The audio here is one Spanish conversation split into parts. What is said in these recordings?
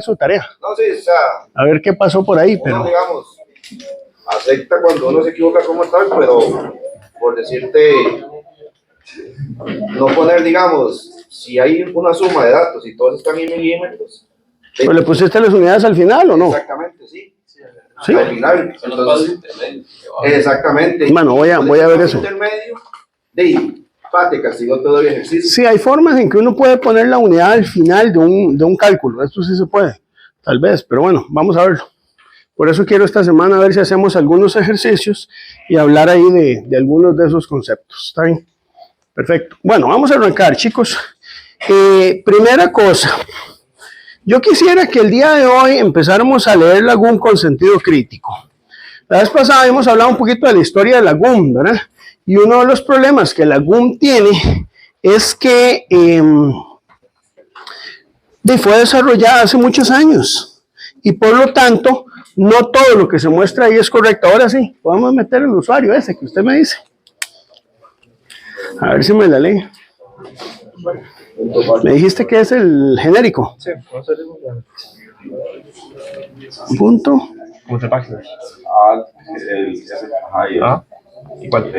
su tarea. No, sí, o sea, a ver qué pasó por ahí, pero... Uno, digamos, acepta cuando uno se equivoca como tal, pero por decirte, no poner, digamos, si hay una suma de datos y todos están en milímetros. ¿Pero le pusiste las unidades al final o no? Exactamente, sí. ¿Sí? Al final, entonces, exactamente. Bueno, voy a ver eso. Intermedio, te castigó todo el ejercicio. Sí, hay formas en que uno puede poner la unidad al final de un cálculo. Esto sí se puede, tal vez, pero bueno, vamos a verlo. Por eso quiero esta semana ver si hacemos algunos ejercicios y hablar ahí de algunos de esos conceptos. ¿Está bien? Perfecto. Bueno, vamos a arrancar, chicos. Primera cosa. Yo quisiera que el día de hoy empezáramos a leer la GUM con sentido crítico. La vez pasada hemos hablado un poquito de la historia de la GUM, ¿verdad? Y uno de los problemas que la GUM tiene es que fue desarrollada hace muchos años y por lo tanto no todo lo que se muestra ahí es correcto. Ahora sí, podemos meter el usuario ese que usted me dice. A ver si me la lee. Me dijiste que es el genérico. Sí, vamos a hacer Punto. muchas páginas. ¿Y cuál?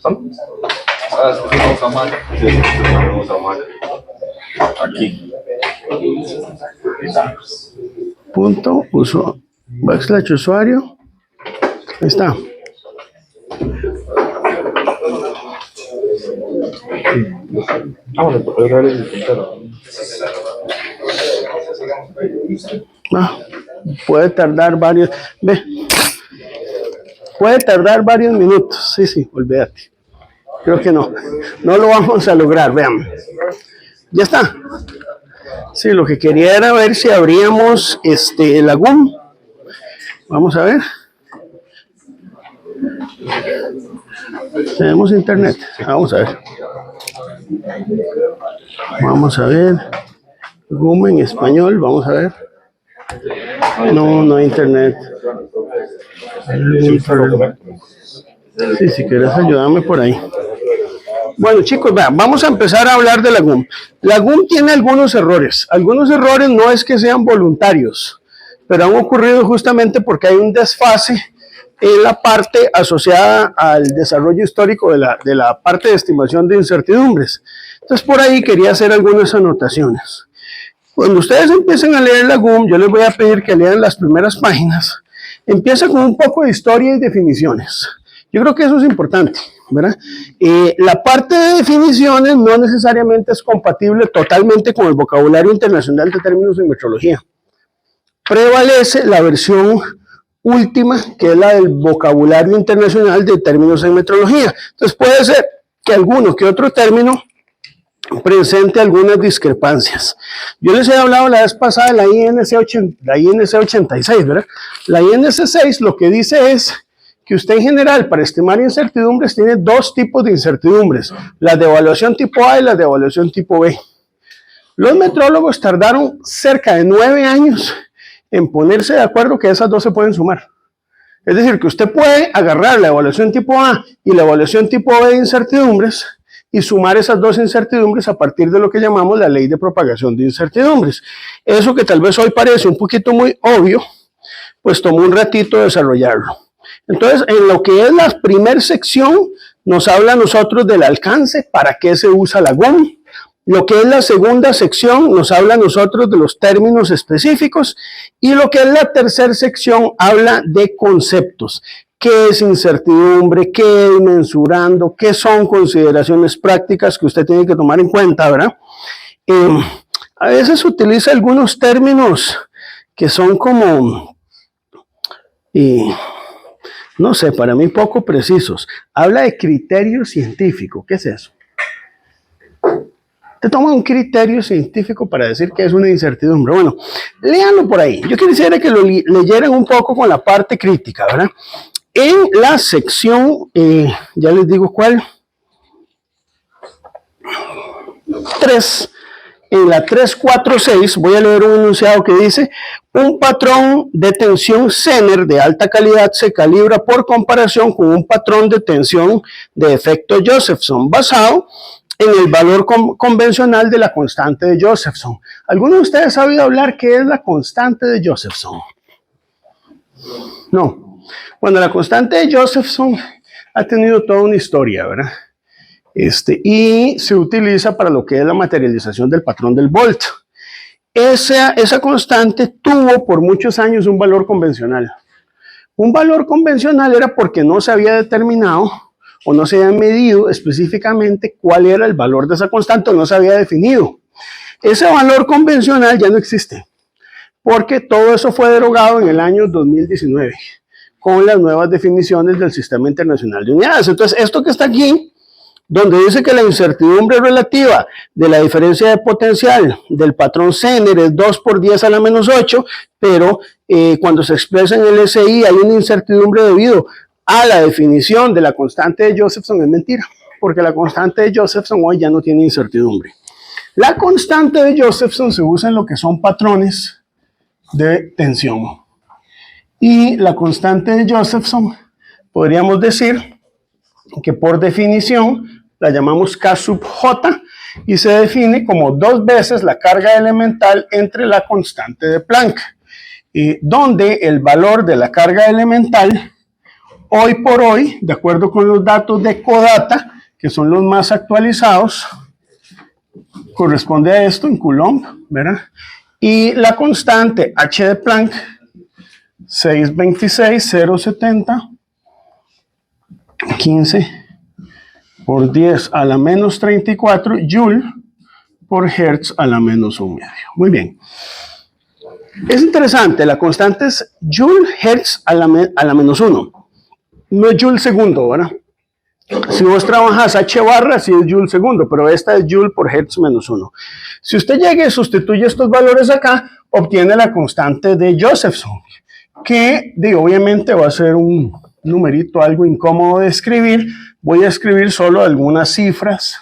¿Son? Aquí. Punto backslash usuario. Ahí está. Bueno, voy a ver el puntero. Puede tardar varios. Puede tardar varios minutos. Sí, olvídate. Creo que no lo vamos a lograr. Vean. Ya está. Sí, lo que quería era ver si abríamos la GUM. Vamos a ver. Tenemos internet. Vamos a ver. Vamos a ver. GUM en español. Vamos a ver. No hay internet. Sí, si quieres ayudarme por ahí. Bueno, chicos, vamos a empezar a hablar de la GUM. La GUM tiene algunos errores. Algunos errores no es que sean voluntarios, pero han ocurrido justamente porque hay un desfase en la parte asociada al desarrollo histórico de la parte de estimación de incertidumbres. Entonces, por ahí quería hacer algunas anotaciones. Cuando ustedes empiecen a leer la GUM, yo les voy a pedir que lean las primeras páginas. Empieza con un poco de historia y definiciones. Yo creo que eso es importante, ¿verdad? La parte de definiciones no necesariamente es compatible totalmente con el vocabulario internacional de términos de metrología. Prevalece la versión última, que es la del vocabulario internacional de términos en metrología. Entonces puede ser que alguno que otro término presente algunas discrepancias. Yo les he hablado la vez pasada de la INC 86, ¿verdad? La INC 6 lo que dice es que usted en general para estimar incertidumbres tiene dos tipos de incertidumbres, las de evaluación tipo A y las de evaluación tipo B. Los metrólogos tardaron cerca de 9 años en ponerse de acuerdo que esas dos se pueden sumar. Es decir, que usted puede agarrar la evaluación tipo A y la evaluación tipo B de incertidumbres y sumar esas dos incertidumbres a partir de lo que llamamos la ley de propagación de incertidumbres. Eso que tal vez hoy parece un poquito muy obvio, pues tomó un ratito desarrollarlo. Entonces, en lo que es la primera sección, nos habla a nosotros del alcance, para qué se usa la GUM. Lo que es la segunda sección nos habla a nosotros de los términos específicos y lo que es la tercera sección habla de conceptos. ¿Qué es incertidumbre? ¿Qué es mensurando? ¿Qué son consideraciones prácticas que usted tiene que tomar en cuenta, verdad? A veces utiliza algunos términos que son como, no sé, para mí poco precisos. Habla de criterio científico. ¿Qué es eso? Te toma un criterio científico para decir que es una incertidumbre. Bueno, léanlo por ahí. Yo quisiera que lo leyeran un poco con la parte crítica, ¿verdad? En la sección, ya les digo cuál, 3, en la 346, voy a leer un enunciado que dice: un patrón de tensión Zener de alta calidad se calibra por comparación con un patrón de tensión de efecto Josephson basado en el valor convencional de la constante de Josephson. ¿Alguno de ustedes ha oído hablar qué es la constante de Josephson? No. Bueno, la constante de Josephson ha tenido toda una historia, ¿verdad? Y se utiliza para lo que es la materialización del patrón del Volt. Esa constante tuvo por muchos años un valor convencional. Un valor convencional era porque no se había determinado o no se había medido específicamente cuál era el valor de esa constante o no se había definido. Ese valor convencional ya no existe, porque todo eso fue derogado en el año 2019 con las nuevas definiciones del Sistema Internacional de Unidades. Entonces, esto que está aquí, donde dice que la incertidumbre relativa de la diferencia de potencial del patrón Zener es 2 por 10 a la menos 8, pero cuando se expresa en el SI hay una incertidumbre debido a la definición de la constante de Josephson, es mentira, porque la constante de Josephson hoy ya no tiene incertidumbre. La constante de Josephson se usa en lo que son patrones de tensión. Y la constante de Josephson, podríamos decir que por definición la llamamos K sub J y se define como 2 veces la carga elemental entre la constante de Planck, donde el valor de la carga elemental, hoy por hoy, de acuerdo con los datos de Codata, que son los más actualizados, corresponde a esto en Coulomb, ¿verdad? Y la constante H de Planck, 626,070, 15 por 10 a la menos 34 Joule por Hertz a la menos 1 medio. Muy bien. Es interesante, la constante es Joule Hertz a la menos 1. No es Joule segundo, ¿verdad? Si vos trabajas H barra, sí es Joule segundo, pero esta es Joule por Hertz menos 1. Si usted llega y sustituye estos valores acá, obtiene la constante de Josephson, que obviamente va a ser un numerito algo incómodo de escribir. Voy a escribir solo algunas cifras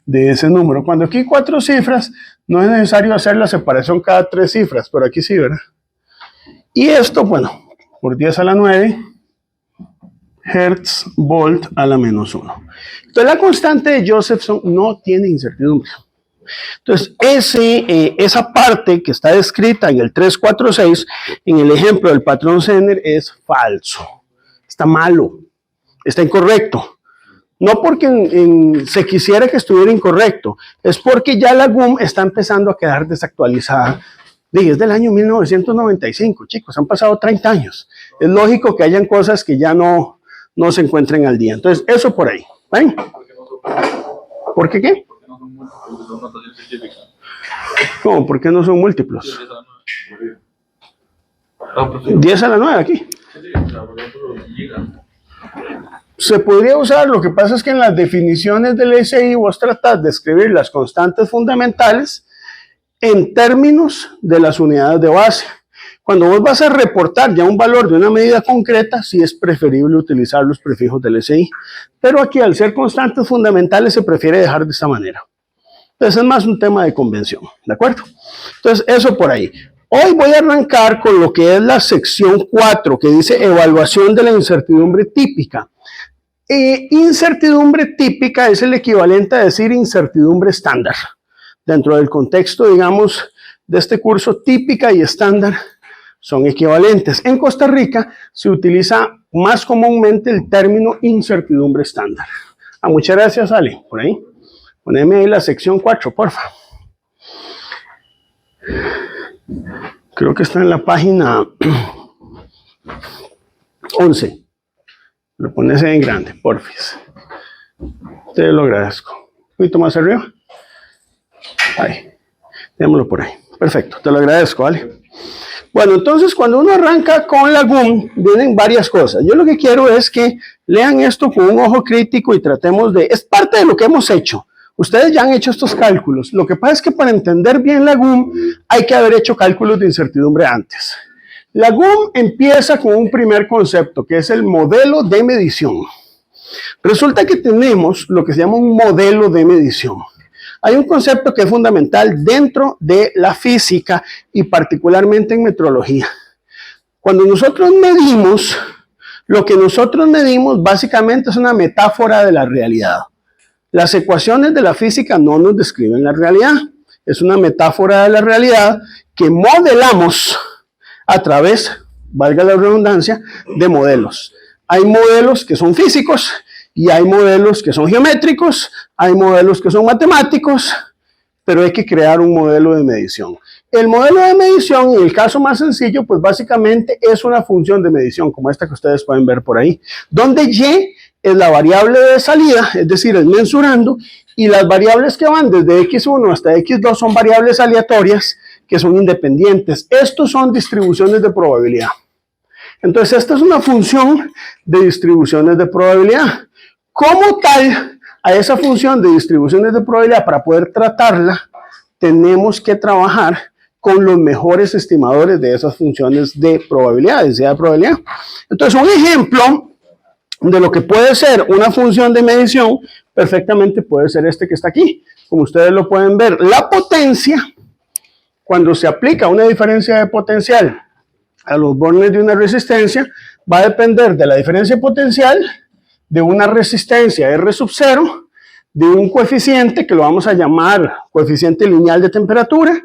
de ese número. Cuando aquí hay 4 cifras, no es necesario hacer la separación cada 3 cifras, pero aquí sí, ¿verdad? Y esto, bueno, por 10 a la 9, Hertz, Volt a la menos 1. Entonces la constante de Josephson no tiene incertidumbre. Entonces esa parte que está descrita en el 346, en el ejemplo del patrón Zener, es falso. Está malo, está incorrecto. No porque se quisiera que estuviera incorrecto, es porque ya la GUM está empezando a quedar desactualizada. Es del año 1995, chicos, han pasado 30 años. Es lógico que hayan cosas que ya no se encuentren al día. Entonces, eso por ahí. ¿Ven? ¿Por qué qué? ¿Cómo? ¿Por qué no son múltiplos? 10 a la 9 aquí. Se podría usar, lo que pasa es que en las definiciones del SI vos tratás de escribir las constantes fundamentales en términos de las unidades de base. Cuando vos vas a reportar ya un valor de una medida concreta, sí es preferible utilizar los prefijos del SI. Pero aquí, al ser constantes fundamentales, se prefiere dejar de esta manera. Entonces es más un tema de convención, ¿de acuerdo? Entonces eso por ahí. Hoy voy a arrancar con lo que es la sección 4, que dice evaluación de la incertidumbre típica. Incertidumbre típica es el equivalente a decir incertidumbre estándar. Dentro del contexto, digamos, de este curso, típica y estándar son equivalentes. En Costa Rica se utiliza más comúnmente el término incertidumbre estándar. Muchas gracias, Ale, por ahí. Poneme ahí la sección 4, porfa. Creo que está en la página 11. Lo pones en grande, porfis. Te lo agradezco. Un poquito más arriba. Ahí. Démoslo por ahí. Perfecto, te lo agradezco, ¿vale? Bueno, entonces cuando uno arranca con la GUM, vienen varias cosas. Yo lo que quiero es que lean esto con un ojo crítico y tratemos de... Es parte de lo que hemos hecho. Ustedes ya han hecho estos cálculos. Lo que pasa es que para entender bien la GUM hay que haber hecho cálculos de incertidumbre antes. La GUM empieza con un primer concepto, que es el modelo de medición. Resulta que tenemos lo que se llama un modelo de medición. Hay un concepto que es fundamental dentro de la física y particularmente en metrología. Cuando nosotros medimos, lo que nosotros medimos básicamente es una metáfora de la realidad. Las ecuaciones de la física no nos describen la realidad. Es una metáfora de la realidad que modelamos a través, valga la redundancia, de modelos. Hay modelos que son físicos y hay modelos que son geométricos, hay modelos que son matemáticos, pero hay que crear un modelo de medición. El modelo de medición, en el caso más sencillo, pues básicamente es una función de medición, como esta que ustedes pueden ver por ahí, donde y es la variable de salida, es decir, el mensurando, y las variables que van desde x1 hasta x2 son variables aleatorias que son independientes. Estos son distribuciones de probabilidad. Entonces, esta es una función de distribuciones de probabilidad. Como tal, a esa función de distribuciones de probabilidad, para poder tratarla, tenemos que trabajar con los mejores estimadores de esas funciones de probabilidad, densidad de probabilidad. Entonces, un ejemplo de lo que puede ser una función de medición, perfectamente puede ser este que está aquí. Como ustedes lo pueden ver, la potencia, cuando se aplica una diferencia de potencial a los bornes de una resistencia, va a depender de la diferencia potencial de una resistencia R sub 0, de un coeficiente que lo vamos a llamar coeficiente lineal de temperatura,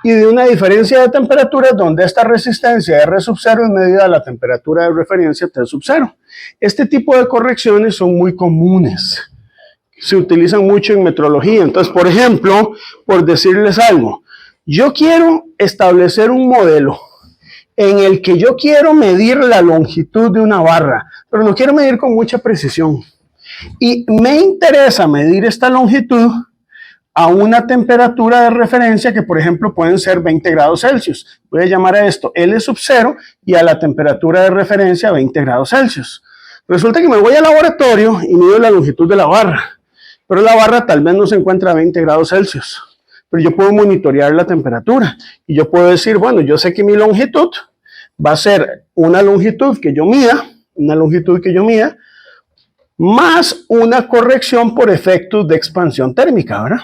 y de una diferencia de temperatura donde esta resistencia R sub 0 es medida a la temperatura de referencia T sub 0. Este tipo de correcciones son muy comunes, se utilizan mucho en metrología. Entonces, por ejemplo, por decirles algo, yo quiero establecer un modelo en el que yo quiero medir la longitud de una barra, pero lo quiero medir con mucha precisión. Y me interesa medir esta longitud a una temperatura de referencia que, por ejemplo, pueden ser 20 grados Celsius. Voy a llamar a esto L sub 0 y a la temperatura de referencia 20 grados Celsius. Resulta que me voy al laboratorio y mido la longitud de la barra, pero la barra tal vez no se encuentra a 20 grados Celsius. Pero yo puedo monitorear la temperatura y yo puedo decir, bueno, yo sé que mi longitud va a ser una longitud que yo mida, más una corrección por efectos de expansión térmica, ¿verdad?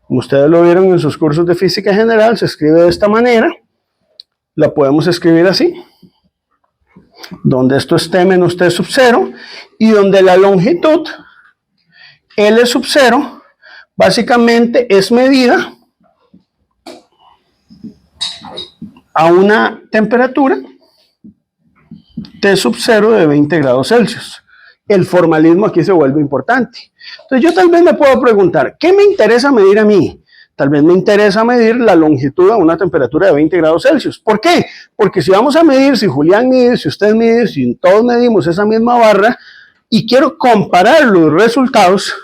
Como ustedes lo vieron en sus cursos de física general, se escribe de esta manera, la podemos escribir así, donde esto es T menos T sub 0, y donde la longitud L sub 0 básicamente es medida a una temperatura T sub 0 de 20 grados Celsius. El formalismo aquí se vuelve importante. Entonces yo tal vez me puedo preguntar, ¿qué me interesa medir a mí? Tal vez me interesa medir la longitud a una temperatura de 20 grados Celsius. ¿Por qué? Porque si vamos a medir, si Julián mide, si usted mide, si todos medimos esa misma barra, y quiero comparar los resultados,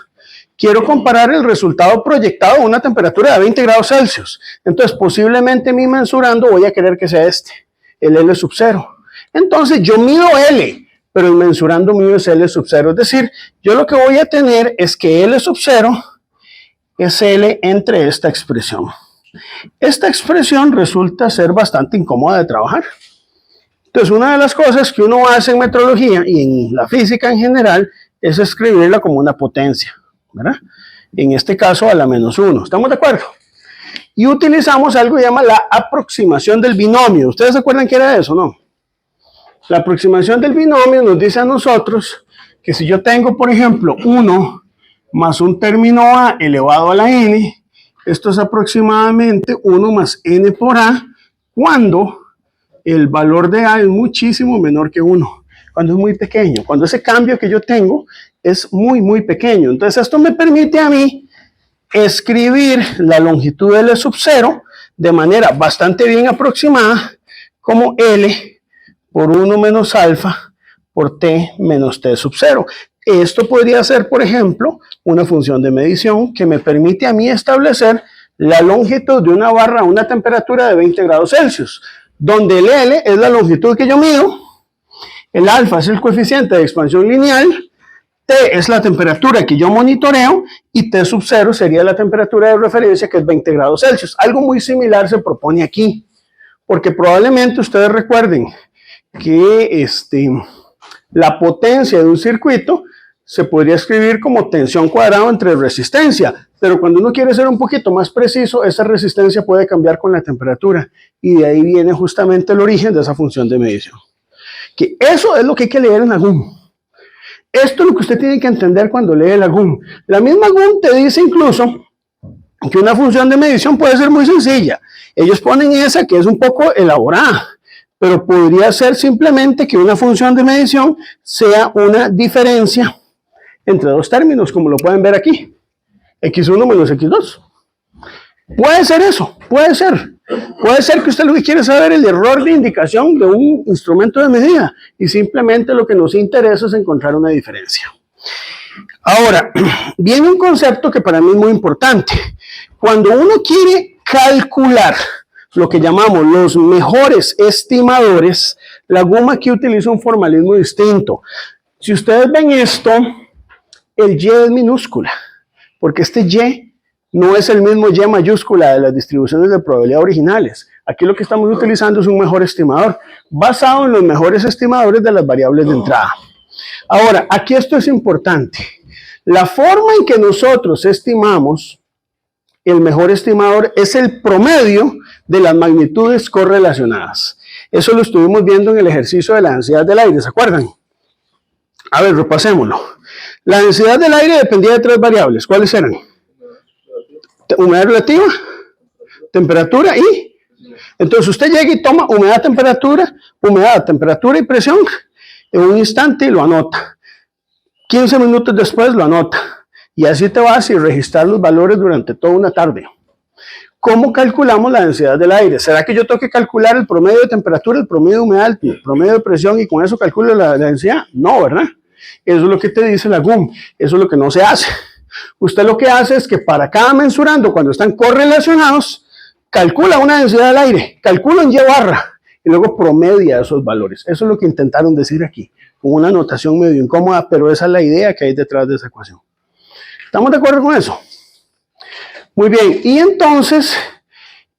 quiero comparar el resultado proyectado a una temperatura de 20 grados Celsius. Entonces, posiblemente mi mensurando voy a querer que sea este, el L sub 0. Entonces, yo mido L, pero el mensurando mío es L sub 0. Es decir, yo lo que voy a tener es que L sub 0 es L entre esta expresión. Esta expresión resulta ser bastante incómoda de trabajar. Entonces, una de las cosas que uno hace en metrología y en la física en general es escribirla como una potencia, ¿verdad? En este caso a la menos 1. ¿Estamos de acuerdo? Y utilizamos algo que se llama la aproximación del binomio. ¿Ustedes se acuerdan qué era eso, no? La aproximación del binomio nos dice a nosotros que si yo tengo, por ejemplo, 1 más un término a elevado a la n, esto es aproximadamente 1 más n por a, cuando el valor de a es muchísimo menor que 1, cuando es muy pequeño, cuando ese cambio que yo tengo es muy, muy pequeño. Entonces esto me permite a mí escribir la longitud L sub 0 de manera bastante bien aproximada como L por 1 menos alfa por T menos T sub 0. Esto podría ser, por ejemplo, una función de medición que me permite a mí establecer la longitud de una barra a una temperatura de 20 grados Celsius, donde el L es la longitud que yo mido, el alfa es el coeficiente de expansión lineal, T es la temperatura que yo monitoreo y T sub 0 sería la temperatura de referencia, que es 20 grados Celsius. Algo muy similar se propone aquí, porque probablemente ustedes recuerden que la potencia de un circuito se podría escribir como tensión cuadrada entre resistencia, pero cuando uno quiere ser un poquito más preciso, esa resistencia puede cambiar con la temperatura, y de ahí viene justamente el origen de esa función de medición. Que eso es lo que hay que leer en AGUM. Esto es lo que usted tiene que entender cuando lee la GUM. La misma GUM te dice incluso que una función de medición puede ser muy sencilla. Ellos ponen esa que es un poco elaborada, pero podría ser simplemente que una función de medición sea una diferencia entre dos términos, como lo pueden ver aquí, x1 menos x2. Puede ser eso, puede ser. Puede ser que usted lo que quiere saber es el error de indicación de un instrumento de medida y simplemente lo que nos interesa es encontrar una diferencia. Ahora, viene un concepto que para mí es muy importante. Cuando uno quiere calcular lo que llamamos los mejores estimadores, la GUM aquí utiliza un formalismo distinto. Si ustedes ven esto, el Y es minúscula, porque este Y no es el mismo Y mayúscula de las distribuciones de probabilidad originales. Aquí lo que estamos utilizando es un mejor estimador, basado en los mejores estimadores de las variables de entrada. Ahora, aquí esto es importante. La forma en que nosotros estimamos el mejor estimador es el promedio de las magnitudes correlacionadas. Eso lo estuvimos viendo en el ejercicio de la densidad del aire, ¿se acuerdan? A ver, repasémoslo. La densidad del aire dependía de tres variables. ¿Cuáles eran? Humedad relativa, temperatura y... Entonces usted llega y toma humedad, temperatura y presión en un instante y lo anota. 15 minutos después lo anota. Y así te vas y registrar los valores durante toda una tarde. ¿Cómo calculamos la densidad del aire? ¿Será que yo tengo que calcular el promedio de temperatura, el promedio de humedad, el promedio de presión y con eso calculo la densidad? No, ¿verdad? Eso es lo que te dice la GUM. Eso es lo que no se hace. Usted lo que hace es que para cada mensurando, cuando están correlacionados, calcula una densidad del aire, calcula en Y barra y luego promedia esos valores. Eso es lo que intentaron decir aquí, con una notación medio incómoda, pero esa es la idea que hay detrás de esa ecuación. ¿Estamos de acuerdo con eso? Muy bien, y entonces,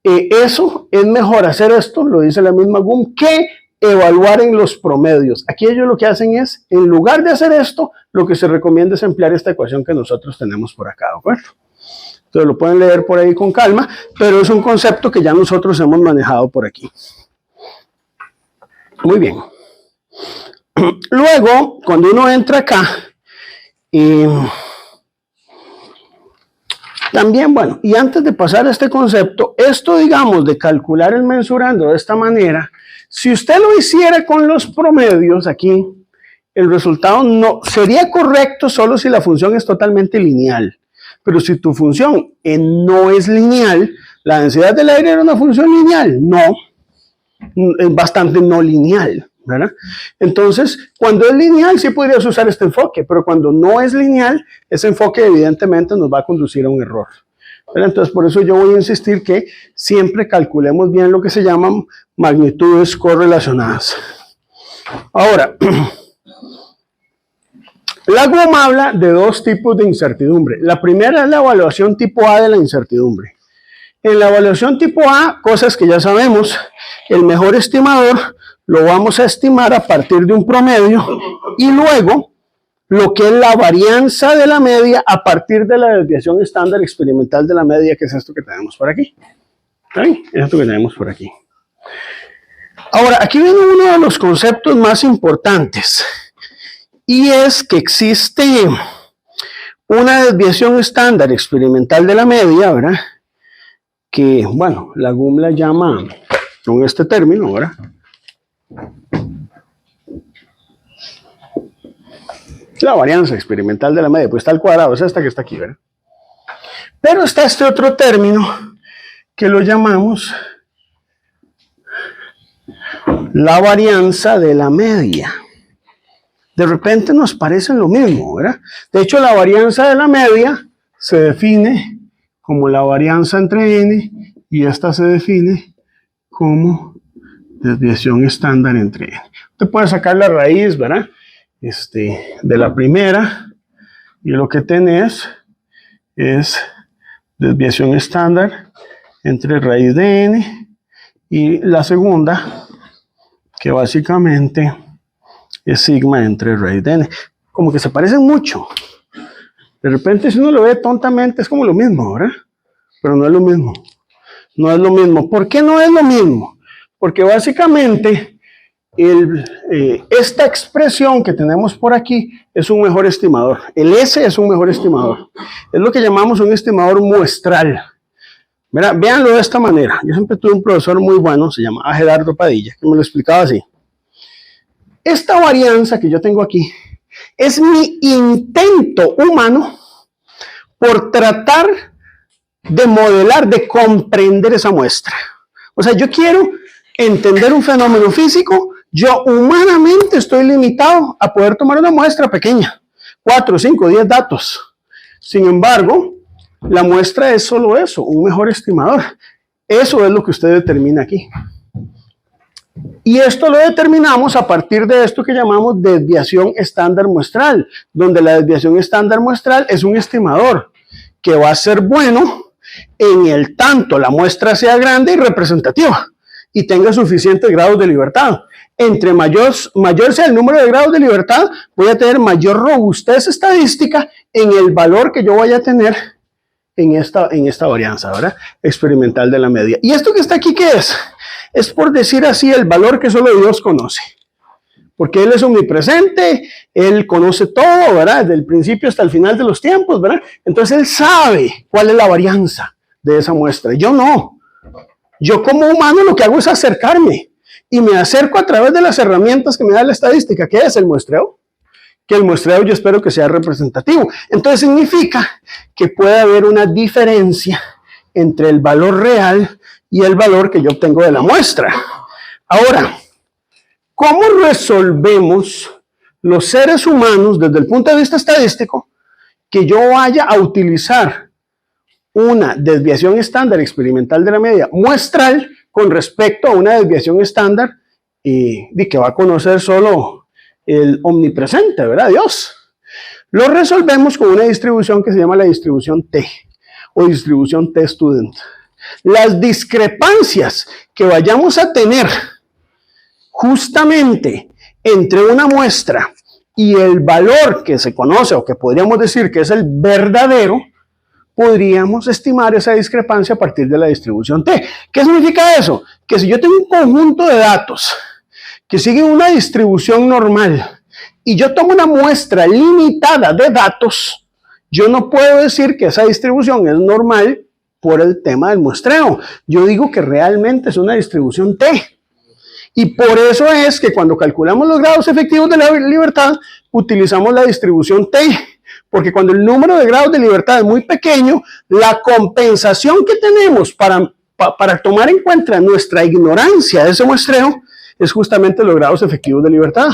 eso es mejor hacer esto, lo dice la misma GUM, que evaluar en los promedios. Aquí ellos lo que hacen es, en lugar de hacer esto, lo que se recomienda es emplear esta ecuación que nosotros tenemos por acá, ¿de acuerdo? Entonces lo pueden leer por ahí con calma, pero es un concepto que ya nosotros hemos manejado por aquí. Muy bien. Luego, cuando uno entra acá, también, bueno, y antes de pasar a este concepto, esto, digamos, de calcular el mensurando de esta manera, si usted lo hiciera con los promedios aquí, el resultado no sería correcto solo si la función es totalmente lineal. Pero si tu función no es lineal, la densidad del aire era una función lineal. No, es bastante no lineal, ¿verdad? Entonces, cuando es lineal sí podrías usar este enfoque, pero cuando no es lineal, ese enfoque evidentemente nos va a conducir a un error, ¿verdad? Entonces, por eso yo voy a insistir que siempre calculemos bien lo que se llaman magnitudes correlacionadas. Ahora, la GUM habla de dos tipos de incertidumbre. La primera es la evaluación tipo A de la incertidumbre. En la evaluación tipo A, cosas que ya sabemos, el mejor estimador lo vamos a estimar a partir de un promedio y luego lo que es la varianza de la media a partir de la desviación estándar experimental de la media, que es esto que tenemos por aquí. ¿Está bien? Es esto que tenemos por aquí. Ahora, aquí viene uno de los conceptos más importantes y es que existe una desviación estándar experimental de la media, ¿verdad? Que, bueno, la GUM la llama con este término, ¿verdad? La varianza experimental de la media, pues está al cuadrado, es esta que está aquí, ¿verdad? Pero está este otro término que lo llamamos la varianza de la media. De repente nos parecen lo mismo, ¿verdad? De hecho, la varianza de la media se define como la varianza entre n y esta se define como desviación estándar entre n. Usted puede sacar la raíz, ¿verdad? De la primera y lo que tenés es desviación estándar entre raíz de n y la segunda, que básicamente es sigma entre raíz de n. Como que se parecen mucho. De repente si uno lo ve tontamente es como lo mismo, ¿verdad? Pero no es lo mismo. No es lo mismo. ¿Por qué no es lo mismo? Porque básicamente esta expresión que tenemos por aquí es un mejor estimador. El S es un mejor estimador. Es lo que llamamos un estimador muestral. Mira, véanlo de esta manera. Yo siempre tuve un profesor muy bueno, se llamaba Gerardo Padilla, que me lo explicaba así. Esta varianza que yo tengo aquí es mi intento humano por tratar de modelar, de comprender esa muestra. O sea, yo quiero entender un fenómeno físico. Yo humanamente estoy limitado a poder tomar una muestra pequeña, 4, 5, 10 datos. Sin embargo, la muestra es solo eso, un mejor estimador. Eso es lo que usted determina aquí. Y esto lo determinamos a partir de esto que llamamos desviación estándar muestral, donde la desviación estándar muestral es un estimador que va a ser bueno en el tanto la muestra sea grande y representativa y tenga suficientes grados de libertad. Entre mayor sea el número de grados de libertad, voy a tener mayor robustez estadística en el valor que yo vaya a tener en esta varianza, ¿verdad? Experimental de la media. ¿Y esto que está aquí qué es? Es, por decir así, el valor que solo Dios conoce. Porque Él es omnipresente, Él conoce todo, ¿verdad? Desde el principio hasta el final de los tiempos, ¿verdad? Entonces Él sabe cuál es la varianza de esa muestra. Yo no. Yo como humano lo que hago es acercarme. Y me acerco a través de las herramientas que me da la estadística. ¿Qué es el muestreo? Que el muestreo yo espero que sea representativo. Entonces significa que puede haber una diferencia entre el valor real y el valor que yo obtengo de la muestra. Ahora, ¿cómo resolvemos los seres humanos desde el punto de vista estadístico que yo vaya a utilizar una desviación estándar experimental de la media muestral con respecto a una desviación estándar y que va a conocer solo el omnipresente, ¿verdad? Dios. Lo resolvemos con una distribución que se llama la distribución T o distribución T-student. Las discrepancias que vayamos a tener justamente entre una muestra y el valor que se conoce o que podríamos decir que es el verdadero, podríamos estimar esa discrepancia a partir de la distribución T. ¿Qué significa eso? Que si yo tengo un conjunto de datos que siguen una distribución normal y yo tomo una muestra limitada de datos, yo no puedo decir que esa distribución es normal por el tema del muestreo. Yo digo que realmente es una distribución T. Y por eso es que cuando calculamos los grados efectivos de la libertad, utilizamos la distribución T. Porque cuando el número de grados de libertad es muy pequeño, la compensación que tenemos para tomar en cuenta nuestra ignorancia de ese muestreo es justamente los grados efectivos de libertad.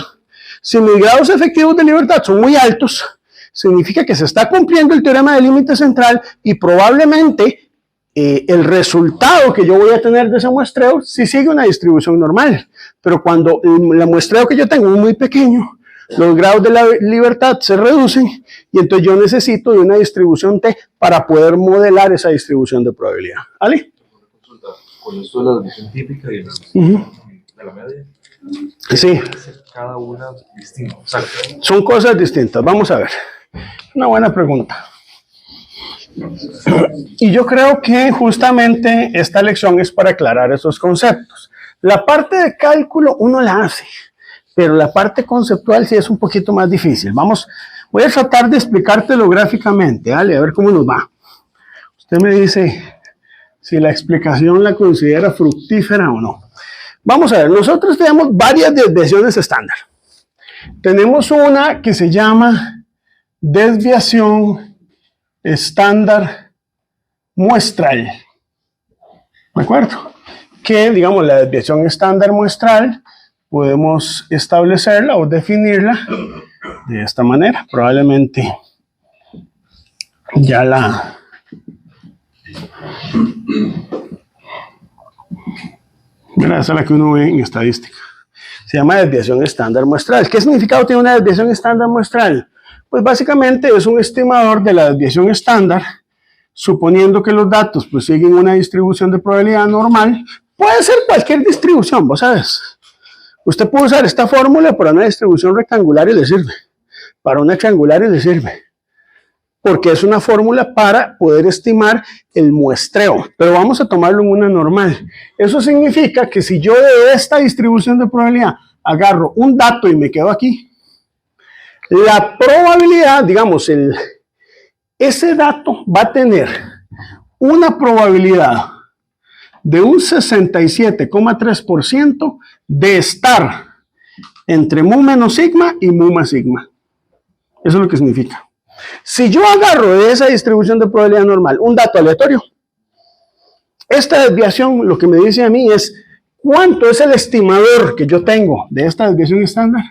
Si mis grados efectivos de libertad son muy altos, significa que se está cumpliendo el teorema del límite central y probablemente el resultado que yo voy a tener de ese muestreo sí sigue una distribución normal. Pero cuando el muestreo que yo tengo es muy pequeño, los grados de la libertad se reducen y entonces yo necesito de una distribución T para poder modelar esa distribución de probabilidad. ¿Vale? Con esto de la desviación típica y de la media. Sí. Cada una distinta. Exacto. Son cosas distintas. Vamos a ver. Una buena pregunta. Y yo creo que justamente esta lección es para aclarar esos conceptos. La parte de cálculo uno la hace, pero la parte conceptual sí es un poquito más difícil. Voy a tratar de explicártelo gráficamente, ¿vale? A ver cómo nos va. Usted me dice si la explicación la considera fructífera o no. Vamos a ver, nosotros tenemos varias desviaciones estándar. Tenemos una que se llama desviación estándar muestral. ¿De acuerdo? Que, digamos, la desviación estándar muestral podemos establecerla o definirla de esta manera. Probablemente ya la... Mira, esa es la que uno ve en estadística. Se llama desviación estándar muestral. ¿Qué significado tiene una desviación estándar muestral? Pues básicamente es un estimador de la desviación estándar, suponiendo que los datos pues siguen una distribución de probabilidad normal. Puede ser cualquier distribución, vos sabes. Usted puede usar esta fórmula para una distribución rectangular y le sirve. Para una triangular y le sirve. Porque es una fórmula para poder estimar el muestreo. Pero vamos a tomarlo en una normal. Eso significa que si yo de esta distribución de probabilidad agarro un dato y me quedo aquí, la probabilidad, digamos, ese dato va a tener una probabilidad de un 67,3% de estar entre mu menos sigma y mu más sigma. Eso es lo que significa. Si yo agarro de esa distribución de probabilidad normal un dato aleatorio, esta desviación lo que me dice a mí es cuánto es el estimador que yo tengo de esta desviación estándar,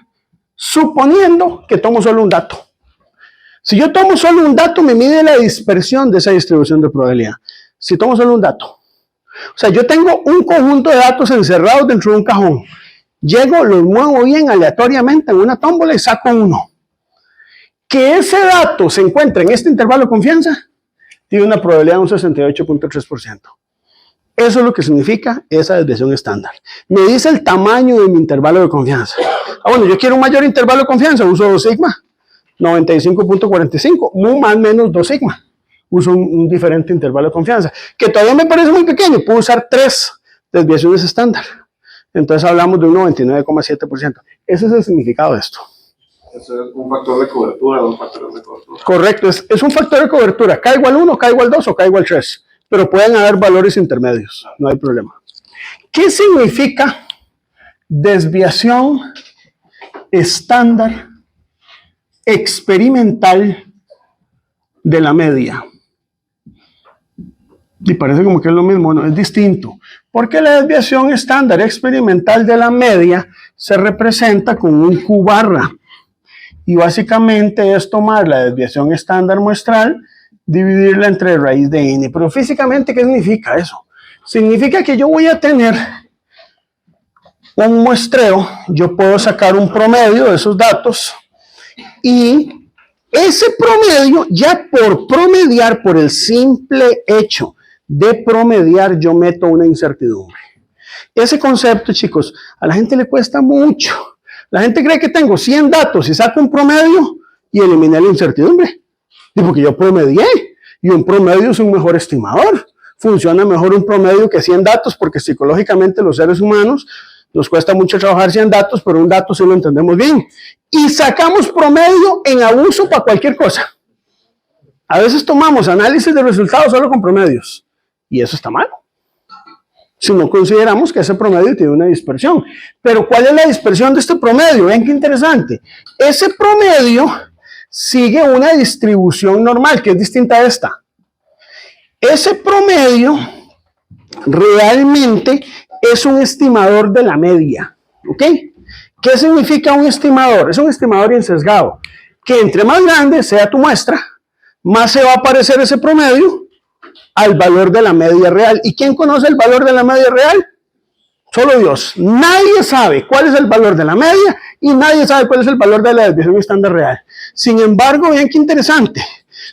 suponiendo que tomo solo un dato. Si yo tomo solo un dato, me mide la dispersión de esa distribución de probabilidad. Si tomo solo un dato. O sea, yo tengo un conjunto de datos encerrados dentro de un cajón. Llego, los muevo bien aleatoriamente en una tómbola y saco uno. Que ese dato se encuentre en este intervalo de confianza, tiene una probabilidad de un 68,3%. Eso es lo que significa esa desviación estándar. Me dice el tamaño de mi intervalo de confianza. Bueno, yo quiero un mayor intervalo de confianza, uso 2 sigma, 95,45, mu más menos 2 sigma. Uso un diferente intervalo de confianza, que todavía me parece muy pequeño, puedo usar 3 desviaciones estándar. Entonces hablamos de un 99,7%. Ese es el significado de esto. Eso es un factor de cobertura, dos factores de cobertura. Correcto, es un factor de cobertura. K igual 1, K igual 2 o K igual 3. Pero pueden haber valores intermedios, no hay problema. ¿Qué significa desviación estándar experimental de la media? Y parece como que es lo mismo, no, es distinto. Porque la desviación estándar experimental de la media se representa con un Q barra. Y básicamente es tomar la desviación estándar muestral, dividirla entre raíz de n. Pero físicamente, ¿qué significa eso? Significa que yo voy a tener un muestreo, yo puedo sacar un promedio de esos datos y ese promedio, ya por promediar, por el simple hecho de promediar, yo meto una incertidumbre. Ese concepto, chicos, a la gente le cuesta mucho. La gente cree que tengo 100 datos y saco un promedio y eliminé la incertidumbre. Porque yo promedié y un promedio es un mejor estimador. Funciona mejor un promedio que 100 datos porque psicológicamente los seres humanos nos cuesta mucho trabajar 100 datos, pero un dato sí lo entendemos bien. Y sacamos promedio en abuso para cualquier cosa. A veces tomamos análisis de resultados solo con promedios y eso está mal. Si no consideramos que ese promedio tiene una dispersión. Pero ¿cuál es la dispersión de este promedio? Vean qué interesante. Ese promedio sigue una distribución normal, que es distinta a esta. Ese promedio realmente es un estimador de la media. ¿Ok? ¿Qué significa un estimador? Es un estimador insesgado. Que entre más grande sea tu muestra, más se va a parecer ese promedio al valor de la media real. ¿Y quién conoce el valor de la media real? Solo Dios. Nadie sabe cuál es el valor de la media y nadie sabe cuál es el valor de la desviación estándar real. Sin embargo, vean qué interesante.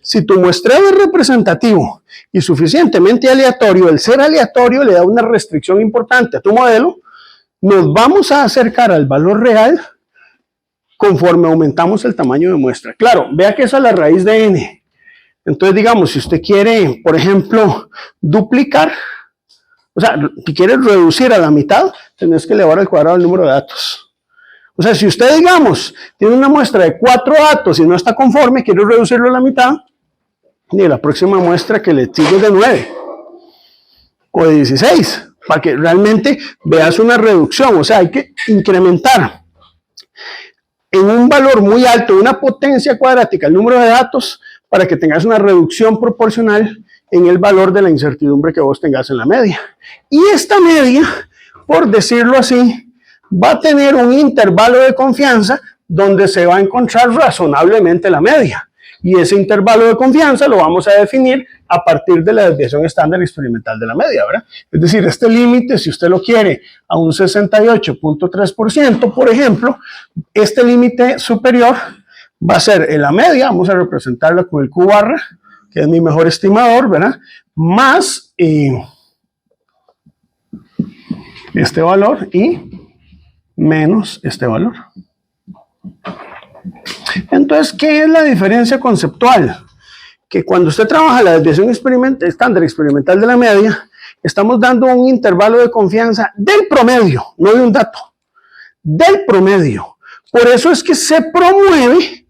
Si tu muestreo es representativo y suficientemente aleatorio, el ser aleatorio le da una restricción importante a tu modelo, nos vamos a acercar al valor real conforme aumentamos el tamaño de muestra. Claro, vea que esa es la raíz de n. Entonces, digamos, si usted quiere, por ejemplo, duplicar, o sea, si quiere reducir a la mitad, tenés que elevar al cuadrado el número de datos. O sea, si usted, digamos, tiene una muestra de 4 datos y no está conforme, quiere reducirlo a la mitad, y la próxima muestra que le sigue es de 9 o de 16, para que realmente veas una reducción. O sea, hay que incrementar en un valor muy alto, una potencia cuadrática, el número de datos, para que tengas una reducción proporcional en el valor de la incertidumbre que vos tengas en la media. Y esta media, por decirlo así, va a tener un intervalo de confianza donde se va a encontrar razonablemente la media. Y ese intervalo de confianza lo vamos a definir a partir de la desviación estándar experimental de la media, ¿verdad? Es decir, este límite, si usted lo quiere a un 68,3%, por ejemplo, este límite superior va a ser en la media, vamos a representarlo con el Q barra, que es mi mejor estimador, ¿verdad? Más este valor y menos este valor. Entonces, ¿qué es la diferencia conceptual? Que cuando usted trabaja la desviación estándar experimental de la media, estamos dando un intervalo de confianza del promedio, no de un dato. del promedio. Por eso es que se promueve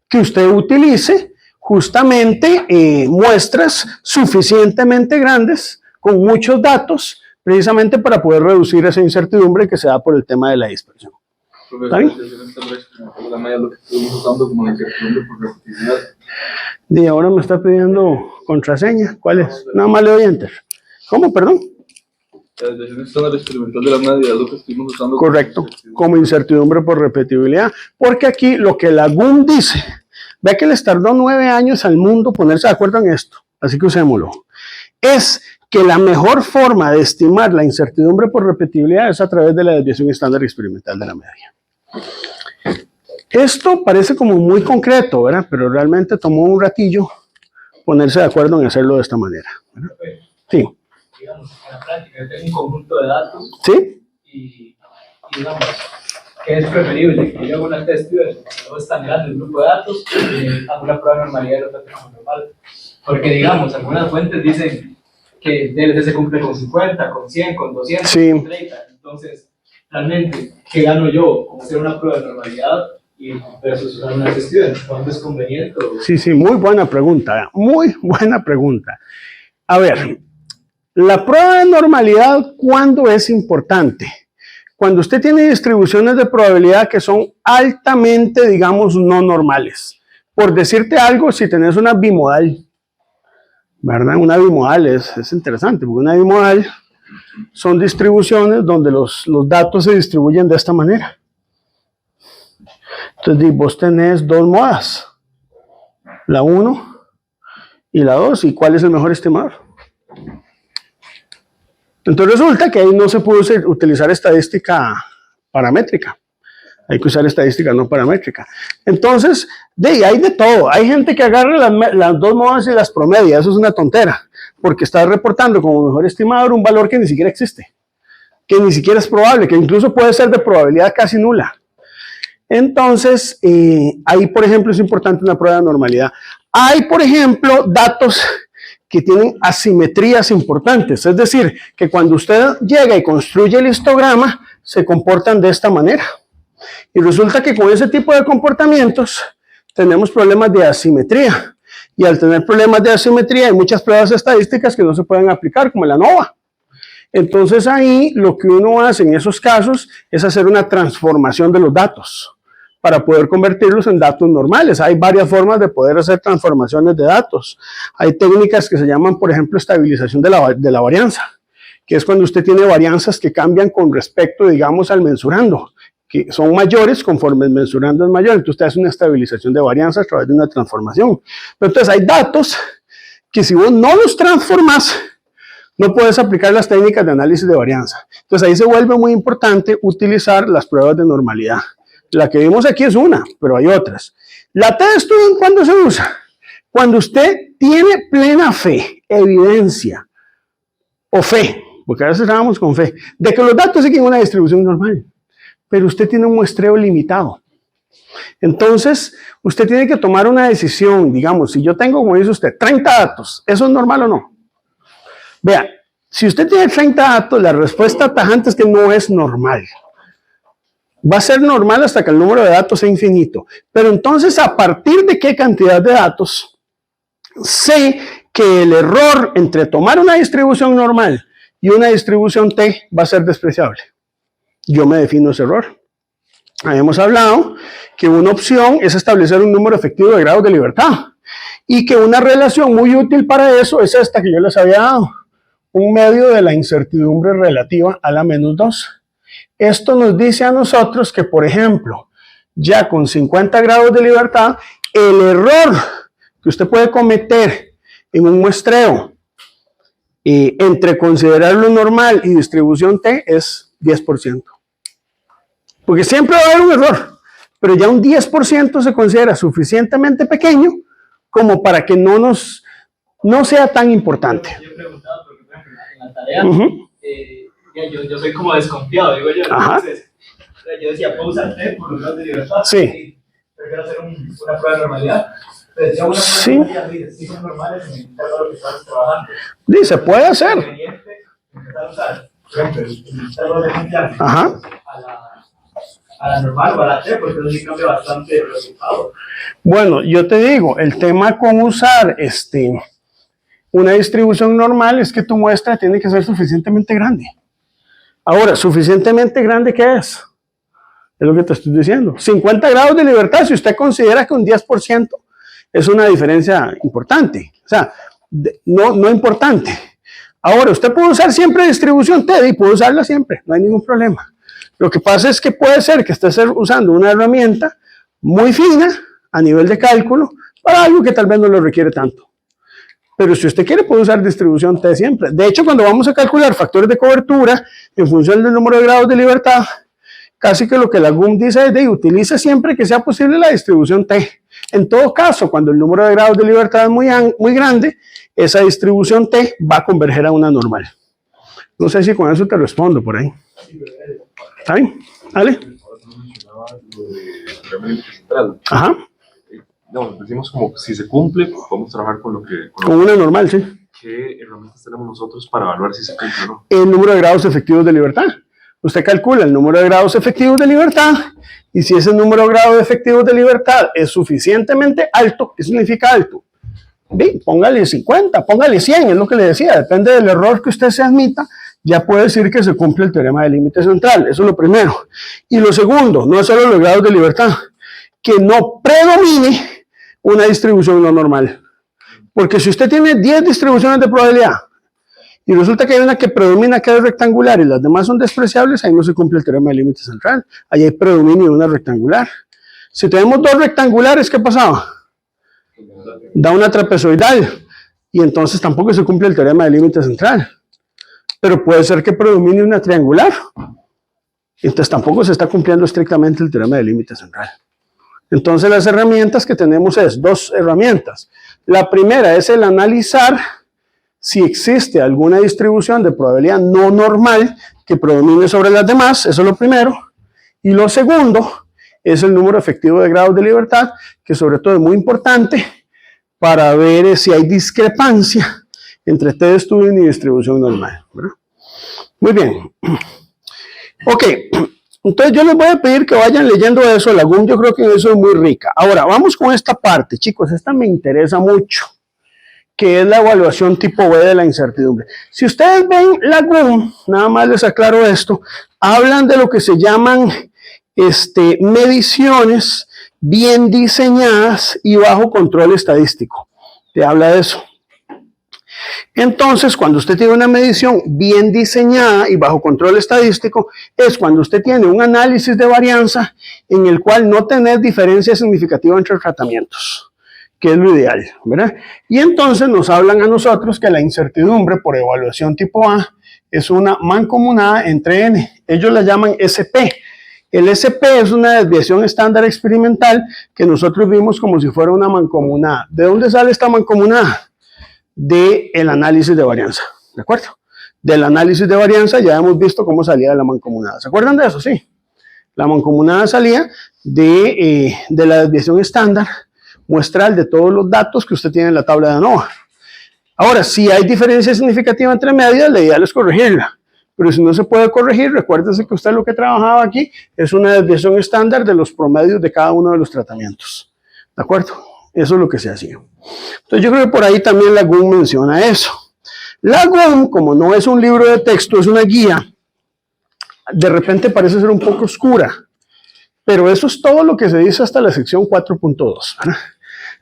que usted utilice justamente muestras suficientemente grandes con muchos datos, precisamente para poder reducir esa incertidumbre que se da por el tema de la dispersión. ¿Está bien? La media lo que estuvimos usando como la incertidumbre por repetitividad. Y ahora me está pidiendo contraseña. ¿Cuál es? Nada más le doy enter. ¿Cómo? Perdón. La desviación estándar experimental de la media es lo que estuvimos usando. Correcto, como incertidumbre por repetibilidad. Porque aquí lo que la GUM dice, ve que les tardó 9 años al mundo ponerse de acuerdo en esto, así que usémoslo, es que la mejor forma de estimar la incertidumbre por repetibilidad es a través de la desviación estándar experimental de la media. Esto parece como muy concreto, ¿verdad? Pero realmente tomó un ratillo ponerse de acuerdo en hacerlo de esta manera, ¿verdad? Sí. Digamos, en la práctica, yo tengo un conjunto de datos ¿Sí? y digamos, que es preferible que yo haga una test driven, no es tan grande el grupo de datos, hago una prueba de normalidad de los datos como normal. Porque, digamos, algunas fuentes dicen que DLT se cumple con 50, con 100, con 200, Sí. con 30. Entonces, realmente, ¿qué gano yo con hacer una prueba de normalidad y versus usar una test driven? ¿Cuándo es conveniente? Sí, muy buena pregunta, muy buena pregunta. A ver, la prueba de normalidad, ¿cuándo es importante? Cuando usted tiene distribuciones de probabilidad que son altamente, digamos, no normales. Por decirte algo, si tenés una bimodal, ¿verdad? Una bimodal es interesante, porque una bimodal son distribuciones donde los datos se distribuyen de esta manera. Entonces, vos tenés dos modas, la 1 y la 2, ¿y cuál es el mejor estimador? Entonces resulta que ahí no se pudo utilizar estadística paramétrica. Hay que usar estadística no paramétrica. Entonces, hay de todo. Hay gente que agarra las dos modas y las promedia. Eso es una tontera, porque está reportando como mejor estimador un valor que ni siquiera existe, que ni siquiera es probable, que incluso puede ser de probabilidad casi nula. Entonces, ahí, por ejemplo, es importante una prueba de normalidad. Hay, por ejemplo, datos que tienen asimetrías importantes, es decir, que cuando usted llega y construye el histograma, se comportan de esta manera. Y resulta que con ese tipo de comportamientos tenemos problemas de asimetría. Y al tener problemas de asimetría hay muchas pruebas estadísticas que no se pueden aplicar, como el ANOVA. Entonces ahí lo que uno hace en esos casos es hacer una transformación de los datos para poder convertirlos en datos normales. Hay varias formas de poder hacer transformaciones de datos. Hay técnicas que se llaman, por ejemplo, estabilización de la varianza, que es cuando usted tiene varianzas que cambian con respecto, digamos, al mensurando, que son mayores conforme el mensurando es mayor. Entonces usted hace una estabilización de varianza a través de una transformación. Pero entonces hay datos que si vos no los transformas, no puedes aplicar las técnicas de análisis de varianza. Entonces ahí se vuelve muy importante utilizar las pruebas de normalidad. La que vimos aquí es una, pero hay otras. La test driven, ¿cuándo se usa? Cuando usted tiene plena fe, evidencia, o fe, porque a veces trabajamos con fe, de que los datos siguen una distribución normal, pero usted tiene un muestreo limitado. Entonces, usted tiene que tomar una decisión, digamos, si yo tengo, como dice usted, 30 datos, ¿eso es normal o no? Vea, si usted tiene 30 datos, la respuesta tajante es que no es normal. Va a ser normal hasta que el número de datos sea infinito. Pero entonces, ¿a partir de qué cantidad de datos sé que el error entre tomar una distribución normal y una distribución T va a ser despreciable? Yo me defino ese error. Habíamos hablado que una opción es establecer un número efectivo de grados de libertad y que una relación muy útil para eso es esta que yo les había dado, un medio de la incertidumbre relativa a la menos 2. Esto nos dice a nosotros que, por ejemplo, ya con 50 grados de libertad, el error que usted puede cometer en un muestreo entre considerarlo normal y distribución T es 10%. Porque siempre va a haber un error, pero ya un 10% se considera suficientemente pequeño como para que no sea tan importante. Yo he preguntado, porque por ejemplo, en la tarea, yo soy como desconfiado, digo yo. Entonces, yo decía, ¿puedo usar T por los grados de libertad? Sí. Prefiero hacer una prueba de normalidad. Entonces, yo una prueba de normalidad, dice, si son normales, en el intervalo lo que estamos trabajando. Dice, puede ser. Es conveniente empezar a usar, por ejemplo, el intervalo de confianza la normal o a la T, porque eso sí cambia bastante el resultado. Bueno, yo te digo, el tema con usar una distribución normal es que tu muestra tiene que ser suficientemente grande. Ahora, ¿suficientemente grande qué es? Es lo que te estoy diciendo. 50 grados de libertad, si usted considera que un 10% es una diferencia importante. O sea, no importante. Ahora, usted puede usar siempre distribución T y puede usarla siempre, no hay ningún problema. Lo que pasa es que puede ser que esté usando una herramienta muy fina a nivel de cálculo para algo que tal vez no lo requiere tanto. Pero si usted quiere, puede usar distribución T siempre. De hecho, cuando vamos a calcular factores de cobertura en función del número de grados de libertad, casi que lo que la GUM dice es de utilice siempre que sea posible la distribución T. En todo caso, cuando el número de grados de libertad es muy grande, esa distribución T va a converger a una normal. No sé si con eso te respondo por ahí. ¿Está bien? ¿Vale? Ajá. No, decimos como si se cumple, podemos trabajar con lo que... Con una normal, sí. ¿Qué herramientas tenemos nosotros para evaluar si se cumple o no? El número de grados efectivos de libertad. Usted calcula el número de grados efectivos de libertad y si ese número de grados efectivos de libertad es suficientemente alto, ¿qué significa alto? Bien, póngale 50, póngale 100, es lo que le decía, depende del error que usted se admita, ya puede decir que se cumple el teorema del límite central, eso es lo primero. Y lo segundo, no es solo los grados de libertad, que no predomine una distribución no normal. Porque si usted tiene 10 distribuciones de probabilidad y resulta que hay una que predomina que es rectangular y las demás son despreciables, ahí no se cumple el teorema del límite central, ahí hay predominio de una rectangular. Si tenemos dos rectangulares, ¿qué pasaba? Da una trapezoidal y entonces tampoco se cumple el teorema del límite central. Pero puede ser que predomine una triangular, entonces tampoco se está cumpliendo estrictamente el teorema del límite central. Entonces las herramientas que tenemos es dos herramientas. La primera es el analizar si existe alguna distribución de probabilidad no normal que predomine sobre las demás, eso es lo primero. Y lo segundo es el número efectivo de grados de libertad, que sobre todo es muy importante para ver si hay discrepancia entre test studying y distribución normal, ¿verdad? Muy bien. Ok, entonces yo les voy a pedir que vayan leyendo eso, la GUM yo creo que eso es muy rica. Ahora, vamos con esta parte, chicos, esta me interesa mucho, que es la evaluación tipo B de la incertidumbre. Si ustedes ven la GUM, nada más les aclaro esto, hablan de lo que se llaman mediciones bien diseñadas y bajo control estadístico. Te habla de eso. Entonces, cuando usted tiene una medición bien diseñada y bajo control estadístico, es cuando usted tiene un análisis de varianza en el cual no tenés diferencia significativa entre tratamientos, que es lo ideal, ¿verdad? Y entonces nos hablan a nosotros que la incertidumbre por evaluación tipo A es una mancomunada entre N. Ellos la llaman SP. El SP es una desviación estándar experimental que nosotros vimos como si fuera una mancomunada. ¿De dónde sale esta mancomunada? Del análisis de varianza, ¿de acuerdo? Del análisis de varianza ya hemos visto cómo salía de la mancomunada. ¿Se acuerdan de eso? Sí. La mancomunada salía de la desviación estándar muestral de todos los datos que usted tiene en la tabla de ANOVA. Ahora, si hay diferencia significativa entre medias, la ideal es corregirla. Pero si no se puede corregir, recuérdese que usted lo que trabajaba aquí es una desviación estándar de los promedios de cada uno de los tratamientos. ¿De acuerdo? Eso es lo que se hacía. Entonces yo creo que por ahí también la GUM menciona eso. La GUM, como no es un libro de texto, es una guía, de repente parece ser un poco oscura, pero eso es todo lo que se dice hasta la sección 4.2.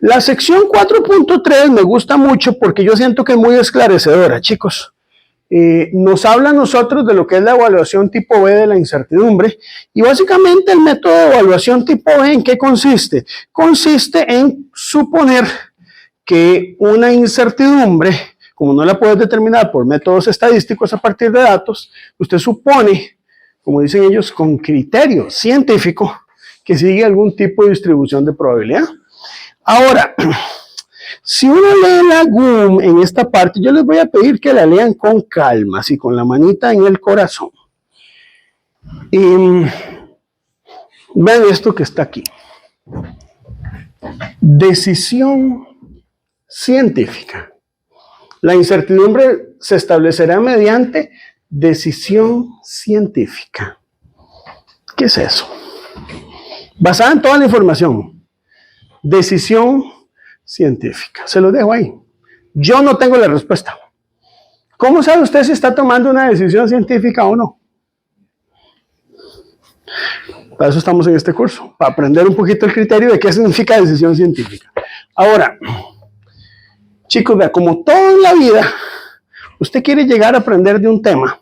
La sección 4.3 me gusta mucho porque yo siento que es muy esclarecedora, chicos. Nos habla a nosotros de lo que es la evaluación tipo B de la incertidumbre y básicamente el método de evaluación tipo B ¿en qué consiste? Consiste en suponer que una incertidumbre, como no la puedes determinar por métodos estadísticos a partir de datos, usted supone, como dicen ellos, con criterio científico que sigue algún tipo de distribución de probabilidad. Ahora, si uno lee la GUM en esta parte, yo les voy a pedir que la lean con calma, así con la manita en el corazón. Y vean esto que está aquí. Decisión científica. La incertidumbre se establecerá mediante decisión científica. ¿Qué es eso? Basada en toda la información. Decisión científica. Se lo dejo ahí. Yo no tengo la respuesta. ¿Cómo sabe usted si está tomando una decisión científica o no? Para eso estamos en este curso, para aprender un poquito el criterio de qué significa decisión científica. Ahora, chicos, vea, como todo en la vida, usted quiere llegar a aprender de un tema,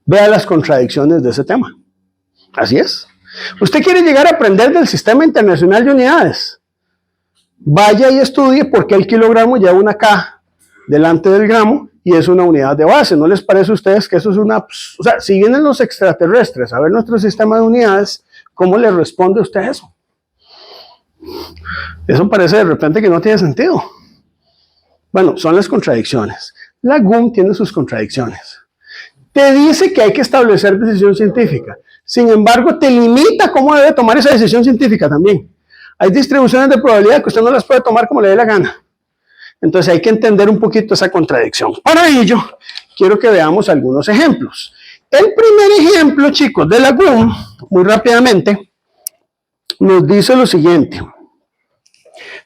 vea las contradicciones de ese tema. Así es. Usted quiere llegar a aprender del Sistema Internacional de Unidades. Vaya y estudie por qué el kilogramo lleva una K delante del gramo y es una unidad de base. ¿No les parece a ustedes que eso es una... O sea, si vienen los extraterrestres a ver nuestro sistema de unidades, ¿cómo le responde usted a eso? Eso parece de repente que no tiene sentido. Bueno, son las contradicciones. La GUM tiene sus contradicciones. Te dice que hay que establecer decisión científica. Sin embargo, te limita cómo debe tomar esa decisión científica también. Hay distribuciones de probabilidad que usted no las puede tomar como le dé la gana. Entonces hay que entender un poquito esa contradicción. Para ello, quiero que veamos algunos ejemplos. El primer ejemplo, chicos, de la GUM, muy rápidamente, nos dice lo siguiente.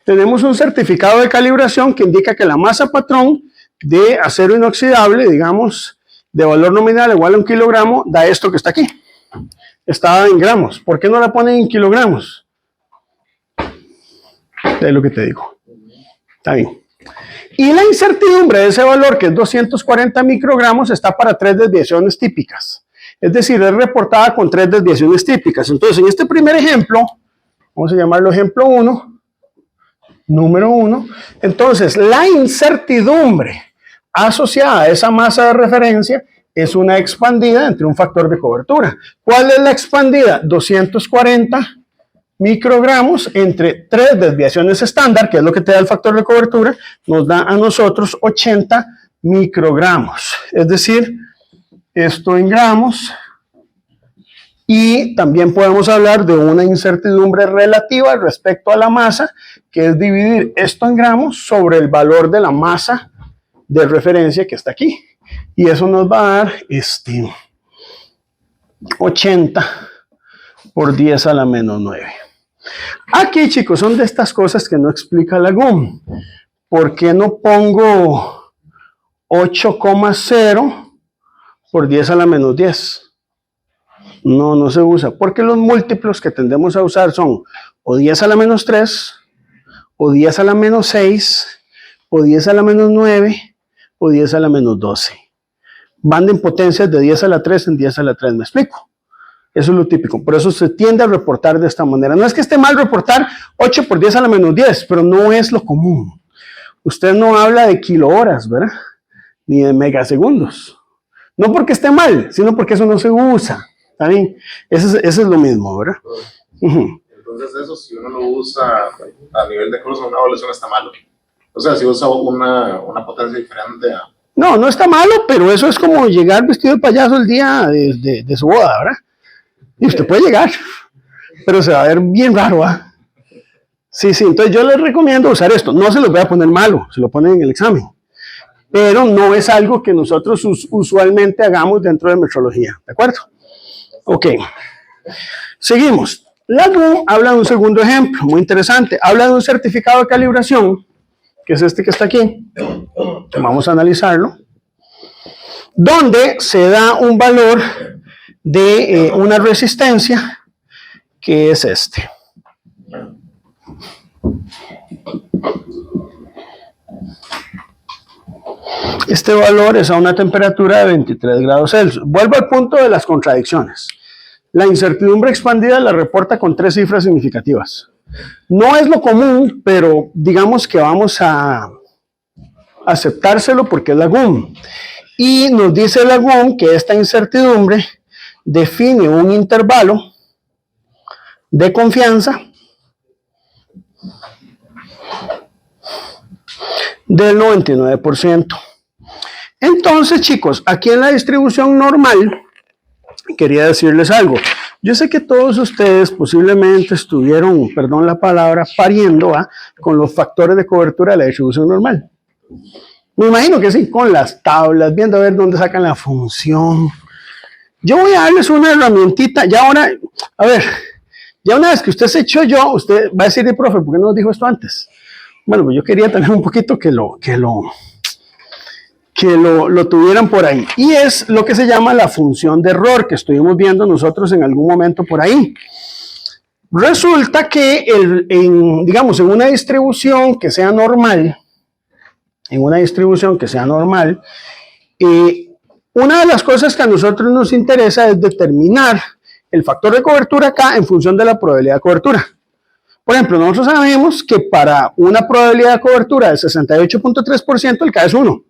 Tenemos un certificado de calibración que indica que la masa patrón de acero inoxidable, digamos, de valor nominal igual a 1 kilogramo, da esto que está aquí. Está en gramos. ¿Por qué no la ponen en kilogramos? Es lo que te digo. Está bien. Y la incertidumbre de ese valor, que es 240 microgramos, está para 3 desviaciones típicas. Es decir, es reportada con 3 desviaciones típicas. Entonces, en este primer ejemplo, vamos a llamarlo ejemplo 1, número 1. Entonces, la incertidumbre asociada a esa masa de referencia es una expandida entre un factor de cobertura. ¿Cuál es la expandida? 240 microgramos entre 3 desviaciones estándar, que es lo que te da el factor de cobertura, nos da a nosotros 80 microgramos. Es decir, esto en gramos. Y también podemos hablar de una incertidumbre relativa respecto a la masa, que es dividir esto en gramos sobre el valor de la masa de referencia que está aquí. Y eso nos va a dar 80 por 10 a la menos 9. Aquí, chicos, son de estas cosas que no explica la GUM. ¿Por qué no pongo 8,0 por 10 a la menos 10? No se usa. Porque los múltiplos que tendemos a usar son o 10 a la menos 3, o 10 a la menos 6, o 10 a la menos 9, o 10 a la menos 12. Van en potencias de 10 a la 3 en 10 a la 3, ¿me explico? Eso es lo típico, por eso se tiende a reportar de esta manera. No es que esté mal reportar 8 por 10 a la menos 10, pero no es lo común. Usted no habla de kilohoras, ¿verdad? Ni de megasegundos. No porque esté mal, sino porque eso no se usa. ¿Está bien? Eso es lo mismo, ¿verdad? Entonces eso, si uno lo usa a nivel de curso, una evaluación está malo. O sea, si usa una potencia diferente a... No está malo, pero eso es como llegar vestido de payaso el día de su boda, ¿verdad? Y usted puede llegar, pero se va a ver bien raro, ¿ah? Sí, entonces yo les recomiendo usar esto. No se los voy a poner malo, se lo ponen en el examen. Pero no es algo que nosotros usualmente hagamos dentro de metrología, ¿de acuerdo? Ok, seguimos. La GUM habla de un segundo ejemplo, muy interesante. Habla de un certificado de calibración, que es este que está aquí. Vamos a analizarlo. Donde se da un valor de una resistencia, que es este. Este valor es a una temperatura de 23 grados Celsius. Vuelvo al punto de las contradicciones. La incertidumbre expandida la reporta con 3 cifras significativas. No es lo común, pero digamos que vamos a aceptárselo porque es la GUM. Y nos dice la GUM que esta incertidumbre define un intervalo de confianza del 99%. Entonces, chicos, aquí en la distribución normal, quería decirles algo. Yo sé que todos ustedes posiblemente estuvieron, perdón la palabra, pariendo con los factores de cobertura de la distribución normal. Me imagino que sí, con las tablas, viendo a ver dónde sacan la función Yo voy a darles una herramientita, ya ahora, a ver, ya una vez que usted se echó yo, usted va a decir, profe, ¿por qué no nos dijo esto antes? Bueno, pues yo quería tener un poquito que lo tuvieran por ahí. Y es lo que se llama la función de error, que estuvimos viendo nosotros en algún momento por ahí. Resulta que, digamos, en una distribución que sea normal, una de las cosas que a nosotros nos interesa es determinar el factor de cobertura acá en función de la probabilidad de cobertura. Por ejemplo, nosotros sabemos que para una probabilidad de cobertura de 68.3% el K es 1.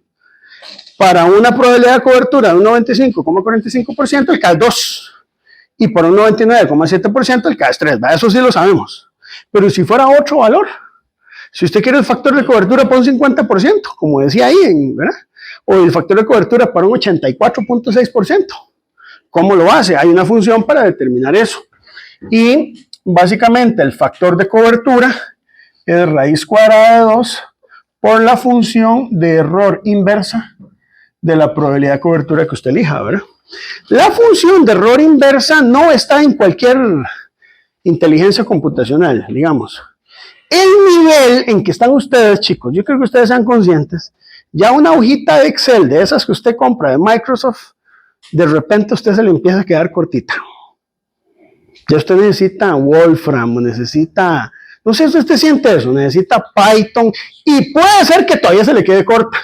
Para una probabilidad de cobertura de un 95,45% el K es 2. Y para un 99,7% el K es 3. ¿Verdad? Eso sí lo sabemos. Pero si fuera otro valor, si usted quiere el factor de cobertura para un 50%, como decía ahí, ¿verdad? O el factor de cobertura para un 84.6%. ¿Cómo lo hace? Hay una función para determinar eso. Y básicamente el factor de cobertura es raíz cuadrada de 2 por la función de error inversa de la probabilidad de cobertura que usted elija, ¿verdad? La función de error inversa no está en cualquier inteligencia computacional, digamos. El nivel en que están ustedes, chicos, yo creo que ustedes sean conscientes, ya una hojita de Excel, de esas que usted compra de Microsoft, de repente a usted se le empieza a quedar cortita. Ya usted necesita Wolfram, necesita, no sé si usted siente eso, necesita Python, y puede ser que todavía se le quede corta,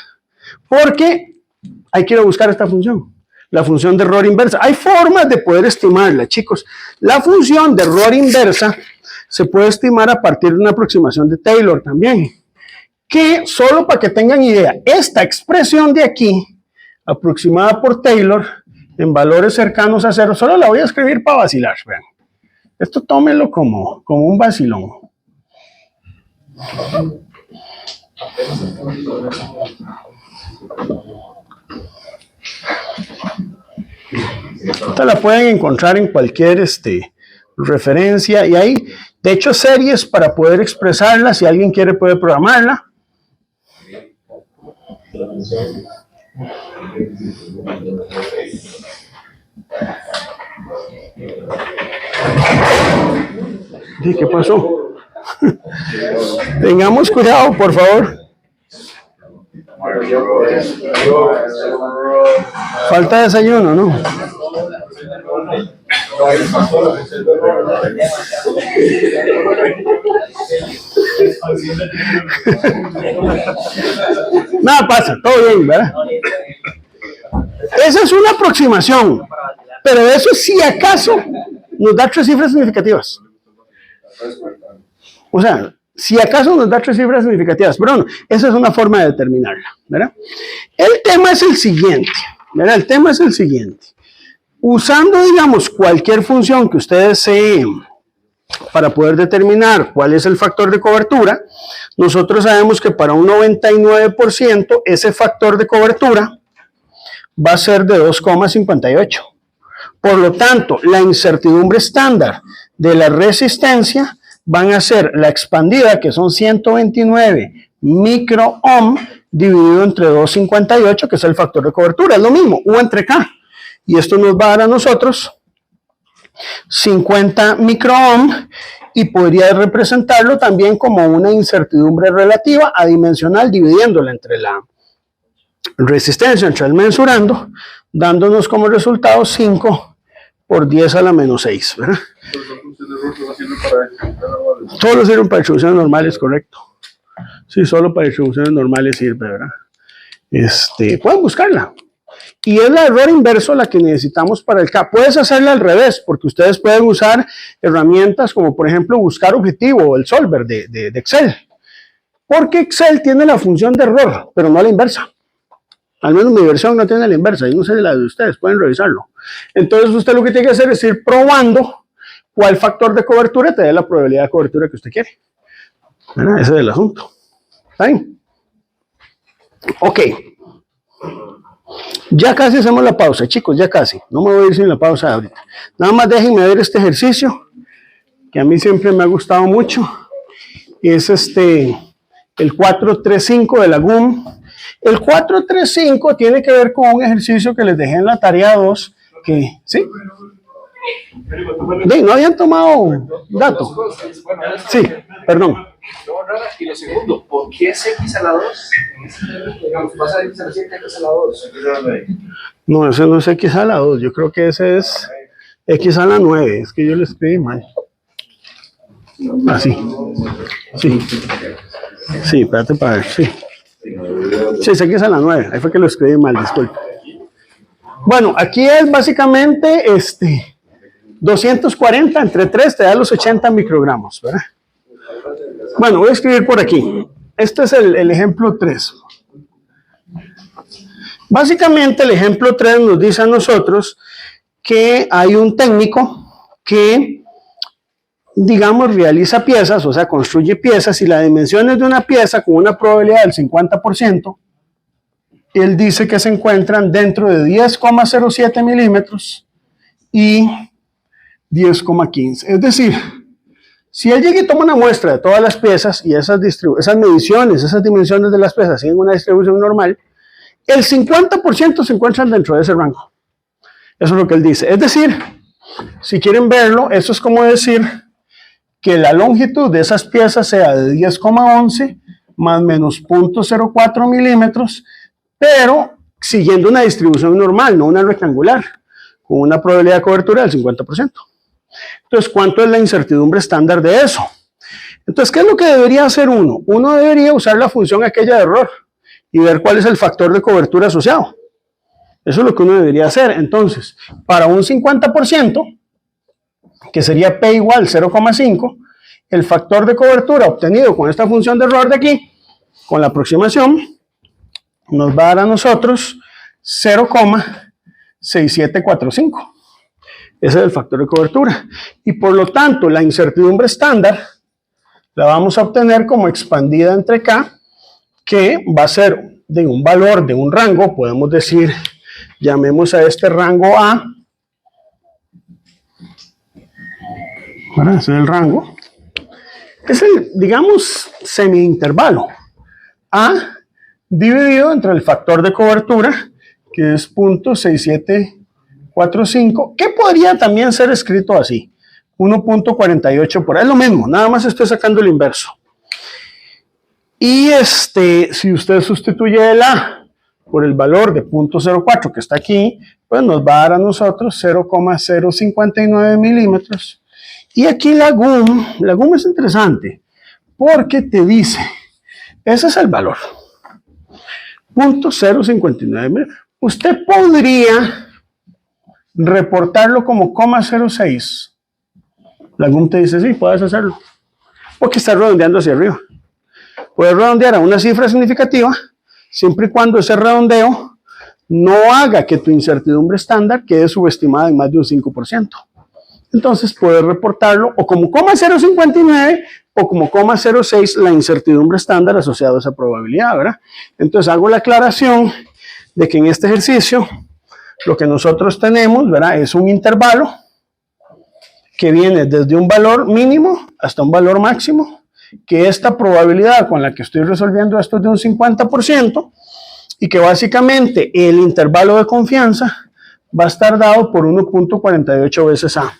porque hay que ir a buscar esta función, la función de error inversa. Hay formas de poder estimarla, chicos. La función de error inversa se puede estimar a partir de una aproximación de Taylor también, que solo para que tengan idea, esta expresión de aquí, aproximada por Taylor, en valores cercanos a 0, solo la voy a escribir para vacilar, vean. Esto tómelo como un vacilón. Esta la pueden encontrar en cualquier referencia y hay, de hecho, series para poder expresarla. Si alguien quiere, puede programarla. ¿Qué pasó? Tengamos cuidado, por favor. Falta desayuno, ¿no? Nada pasa, todo bien, ¿verdad? Esa es una aproximación, pero eso si acaso nos da 3 cifras significativas. O sea, si acaso nos da 3 cifras significativas, pero no, esa es una forma de determinarla, ¿verdad? El tema es el siguiente, ¿verdad? El tema es el siguiente. Usando, digamos, cualquier función que ustedes deseen para poder determinar cuál es el factor de cobertura, nosotros sabemos que para un 99% ese factor de cobertura va a ser de 2,58. Por lo tanto, la incertidumbre estándar de la resistencia van a ser la expandida, que son 129 microohm, dividido entre 2,58, que es el factor de cobertura. Es lo mismo, U entre K. Y esto nos va a dar a nosotros 50 microohm, y podría representarlo también como una incertidumbre relativa adimensional, dividiéndola entre la resistencia, entre el mensurando, dándonos como resultado 5 por 10 a la menos 6, ¿verdad? Solo sirven para distribuciones normales, correcto. Sí, solo para distribuciones normales sirve, ¿verdad? Pueden buscarla. Y es la error inverso la que necesitamos para el K. Puedes hacerla al revés, porque ustedes pueden usar herramientas como, por ejemplo, buscar objetivo o el solver de Excel. Porque Excel tiene la función de error, pero no la inversa. Al menos mi versión no tiene la inversa, y no sé la de ustedes, pueden revisarlo. Entonces usted lo que tiene que hacer es ir probando cuál factor de cobertura te dé la probabilidad de cobertura que usted quiere. ¿Verdad? Ese es el asunto. ¿Está bien? Ok. Ya casi hacemos la pausa, chicos, ya casi. No me voy a ir sin la pausa ahorita. Nada más déjenme ver este ejercicio, que a mí siempre me ha gustado mucho. Es el 435 de la GUM. El 435 tiene que ver con un ejercicio que les dejé en la tarea 2, ¿Qué? ¿Sí? ¿No habían tomado datos? Sí, perdón. Y lo segundo, ¿por qué es X a la 2? Digamos, vas a X a la 7, X a la 2. No, ese no es X a la 2, yo creo que ese es X a la 9, es que yo lo escribí mal. Así. Sí. Sí, espérate para ver, sí. Sí, es X a la 9, ahí fue que lo escribí mal, disculpe. Bueno, aquí es básicamente 240 entre 3 te da los 80 microgramos, ¿verdad? Bueno, voy a escribir por aquí. Este es el ejemplo 3. Básicamente el ejemplo 3 nos dice a nosotros que hay un técnico que, digamos, realiza piezas, o sea, construye piezas y la dimensión es de una pieza con una probabilidad del 50%. Él dice que se encuentran dentro de 10,07 milímetros y 10,15. Es decir, si él llega y toma una muestra de todas las piezas y esas mediciones, esas dimensiones de las piezas siguen una distribución normal, el 50% se encuentran dentro de ese rango. Eso es lo que él dice. Es decir, si quieren verlo, eso es como decir que la longitud de esas piezas sea de 10,11 más menos 0.04 milímetros, pero siguiendo una distribución normal, no una rectangular, con una probabilidad de cobertura del 50%. Entonces, ¿cuánto es la incertidumbre estándar de eso? Entonces, ¿qué es lo que debería hacer uno? Uno debería usar la función aquella de error y ver cuál es el factor de cobertura asociado. Eso es lo que uno debería hacer. Entonces, para un 50%, que sería P igual 0,5, el factor de cobertura obtenido con esta función de error de aquí, con la aproximación, nos va a dar a nosotros 0,6745. Ese es el factor de cobertura. Y por lo tanto, la incertidumbre estándar la vamos a obtener como expandida entre K, que va a ser de un valor de un rango, podemos decir, llamemos a este rango A. Ese es el rango. Es el, digamos, semi-intervalo. A dividido entre el factor de cobertura, que es 0.6745, que podría también ser escrito así, 1.48 por ahí, es lo mismo, nada más estoy sacando el inverso. Y si usted sustituye el A por el valor de 0.04 que está aquí, pues nos va a dar a nosotros 0,059 milímetros. Y aquí la GUM es interesante, porque te dice, ese es el valor, 0.059. Usted podría reportarlo como 0,06. La GUM te dice, sí, puedes hacerlo, porque está redondeando hacia arriba. Puedes redondear a una cifra significativa, siempre y cuando ese redondeo no haga que tu incertidumbre estándar quede subestimada en más de un 5%. Entonces puedes reportarlo o como 0,059 o como 0,06 la incertidumbre estándar asociada a esa probabilidad, ¿verdad? Entonces hago la aclaración de que en este ejercicio lo que nosotros tenemos, ¿verdad?, es un intervalo que viene desde un valor mínimo hasta un valor máximo, que esta probabilidad con la que estoy resolviendo esto es de un 50% y que básicamente el intervalo de confianza va a estar dado por 1.48 veces A.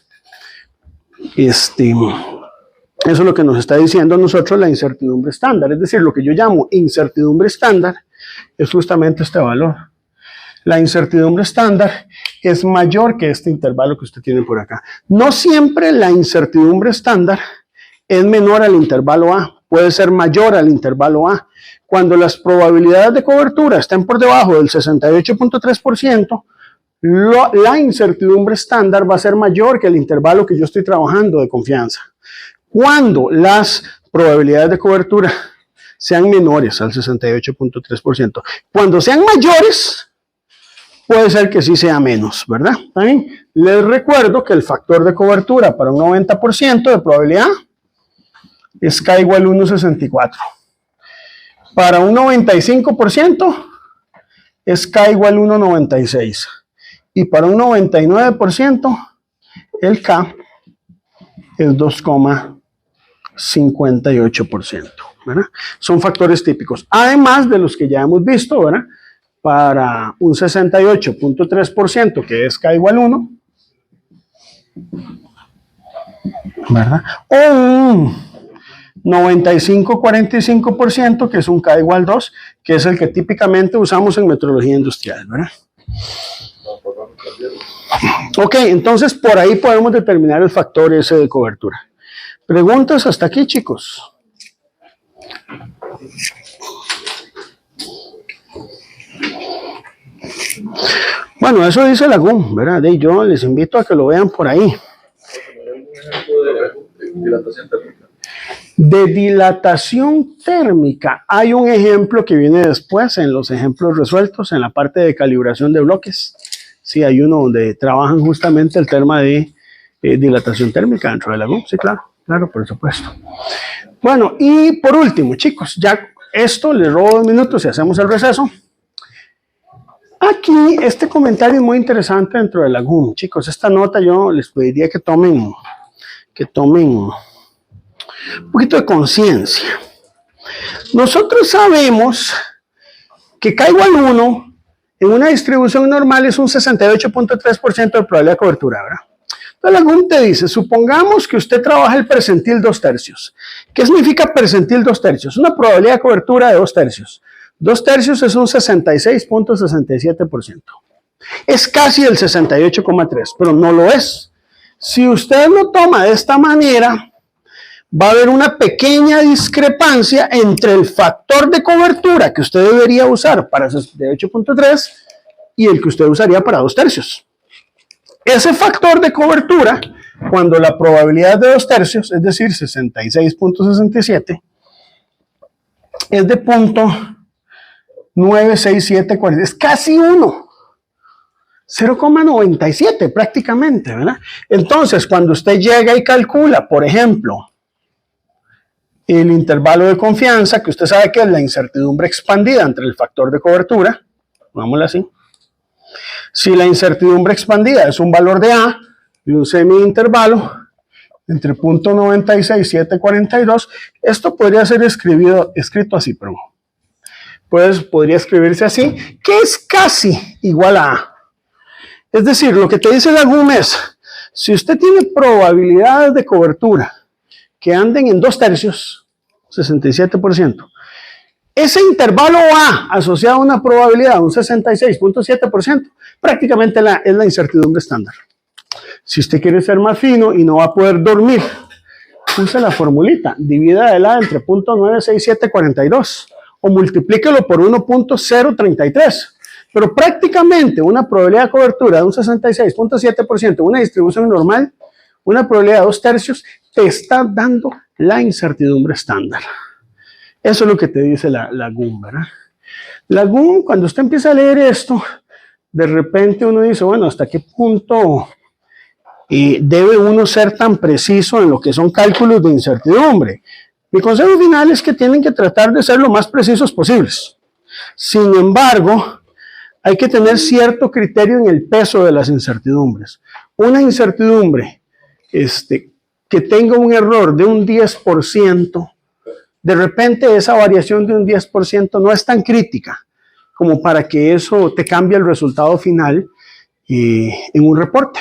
Eso es lo que nos está diciendo a nosotros la incertidumbre estándar, es decir, lo que yo llamo incertidumbre estándar es justamente este valor. La incertidumbre estándar es mayor que este intervalo que usted tiene por acá. No siempre la incertidumbre estándar es menor al intervalo A, puede ser mayor al intervalo A. Cuando las probabilidades de cobertura estén por debajo del 68.3%, la incertidumbre estándar va a ser mayor que el intervalo que yo estoy trabajando de confianza. Cuando las probabilidades de cobertura sean menores al 68.3%, cuando sean mayores, puede ser que sí sea menos, ¿verdad? ¿También? Les recuerdo que el factor de cobertura para un 90% de probabilidad es K igual 1,64. Para un 95% es K igual 1,96. Y para un 99% el K es 2,58%, ¿verdad? Son factores típicos, además de los que ya hemos visto, ¿verdad?, para un 68.3%, que es K igual 1, ¿verdad? O un 95-45%, que es un K igual 2, que es el que típicamente usamos en metrología industrial, ¿verdad? Ok, entonces por ahí podemos determinar el factor S de cobertura. ¿Preguntas hasta aquí, chicos? Bueno, eso dice la GUM, ¿verdad? Y yo les invito a que lo vean por ahí. De dilatación térmica, hay un ejemplo que viene después en los ejemplos resueltos en la parte de calibración de bloques. Sí, hay uno donde trabajan justamente el tema de dilatación térmica dentro de la GUM. Sí, claro, claro, por supuesto. Bueno, y por último, chicos, ya esto les robo 2 minutos y hacemos el receso. Aquí, este comentario es muy interesante dentro de la GUM. Chicos, esta nota yo les pediría que tomen un poquito de conciencia. Nosotros sabemos que K igual 1 en una distribución normal es un 68.3% de probabilidad de cobertura, ¿verdad? Entonces la GUM te dice, supongamos que usted trabaja el percentil 2/3. ¿Qué significa percentil 2/3? Una probabilidad de cobertura de 2/3. 2/3 es un 66.67%. Es casi el 68,3%, pero no lo es. Si usted lo toma de esta manera, va a haber una pequeña discrepancia entre el factor de cobertura que usted debería usar para 68.3 y el que usted usaría para 2/3. Ese factor de cobertura, cuando la probabilidad de 2/3, es decir, 66.67, es de 0.96740, es casi 1. 0,97 prácticamente, ¿verdad? Entonces, cuando usted llega y calcula, por ejemplo, el intervalo de confianza, que usted sabe que es la incertidumbre expandida entre el factor de cobertura, pongámoslo así. Si la incertidumbre expandida es un valor de A y un semi-intervalo entre 0.96742, esto podría ser escrito así, perdón. Pues podría escribirse así, que es casi igual a A. Es decir, lo que te dice la GUM es, si usted tiene probabilidades de cobertura que anden en 2/3, 67%, ese intervalo A asociado a una probabilidad de un 66.7%, prácticamente es la incertidumbre estándar. Si usted quiere ser más fino y no va a poder dormir, use la formulita, divida el A entre 0.96742 o multiplíquelo por 1.033. Pero prácticamente una probabilidad de cobertura de un 66.7%, una distribución normal, una probabilidad de 2/3, te está dando la incertidumbre estándar. Eso es lo que te dice la GUM, ¿verdad? La GUM, cuando usted empieza a leer esto, de repente uno dice, bueno, ¿hasta qué punto debe uno ser tan preciso en lo que son cálculos de incertidumbre? Mi consejo final es que tienen que tratar de ser lo más precisos posibles. Sin embargo, hay que tener cierto criterio en el peso de las incertidumbres. Una incertidumbre que tenga un error de un 10%, de repente esa variación de un 10% no es tan crítica como para que eso te cambie el resultado final en un reporte.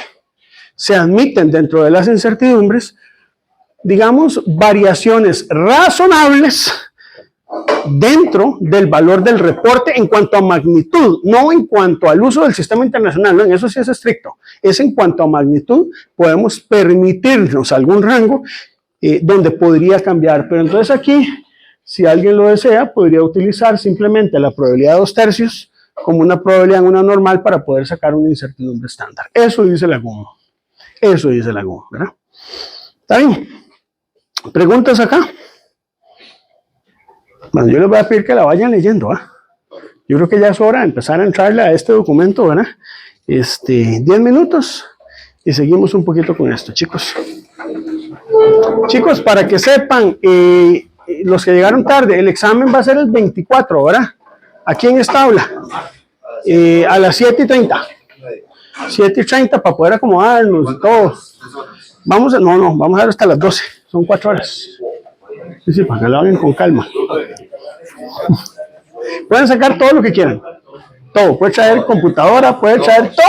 Se admiten dentro de las incertidumbres, digamos, variaciones razonables dentro del valor del reporte en cuanto a magnitud, no en cuanto al uso del sistema internacional, no, en eso sí es estricto, es en cuanto a magnitud, podemos permitirnos algún rango donde podría cambiar, pero entonces aquí, si alguien lo desea, podría utilizar simplemente la probabilidad de 2/3 como una probabilidad en una normal para poder sacar una incertidumbre estándar. Eso dice la GUM, ¿verdad? ¿Está bien? ¿Preguntas acá? Bueno, yo les voy a pedir que la vayan leyendo, ¿ah? Yo creo que ya es hora de empezar a entrarle a este documento, ¿verdad? 10 minutos y seguimos un poquito con esto, chicos. Chicos, para que sepan, los que llegaron tarde, el examen va a ser el 24, ¿verdad? Aquí en esta aula, a las 7:30. 7:30 para poder acomodarnos y todo. Vamos a ver hasta las 12, son 4 horas. Sí, para que lo hagan con calma. Pueden sacar todo lo que quieran. todo. Puede traer computadora, puede traer todo.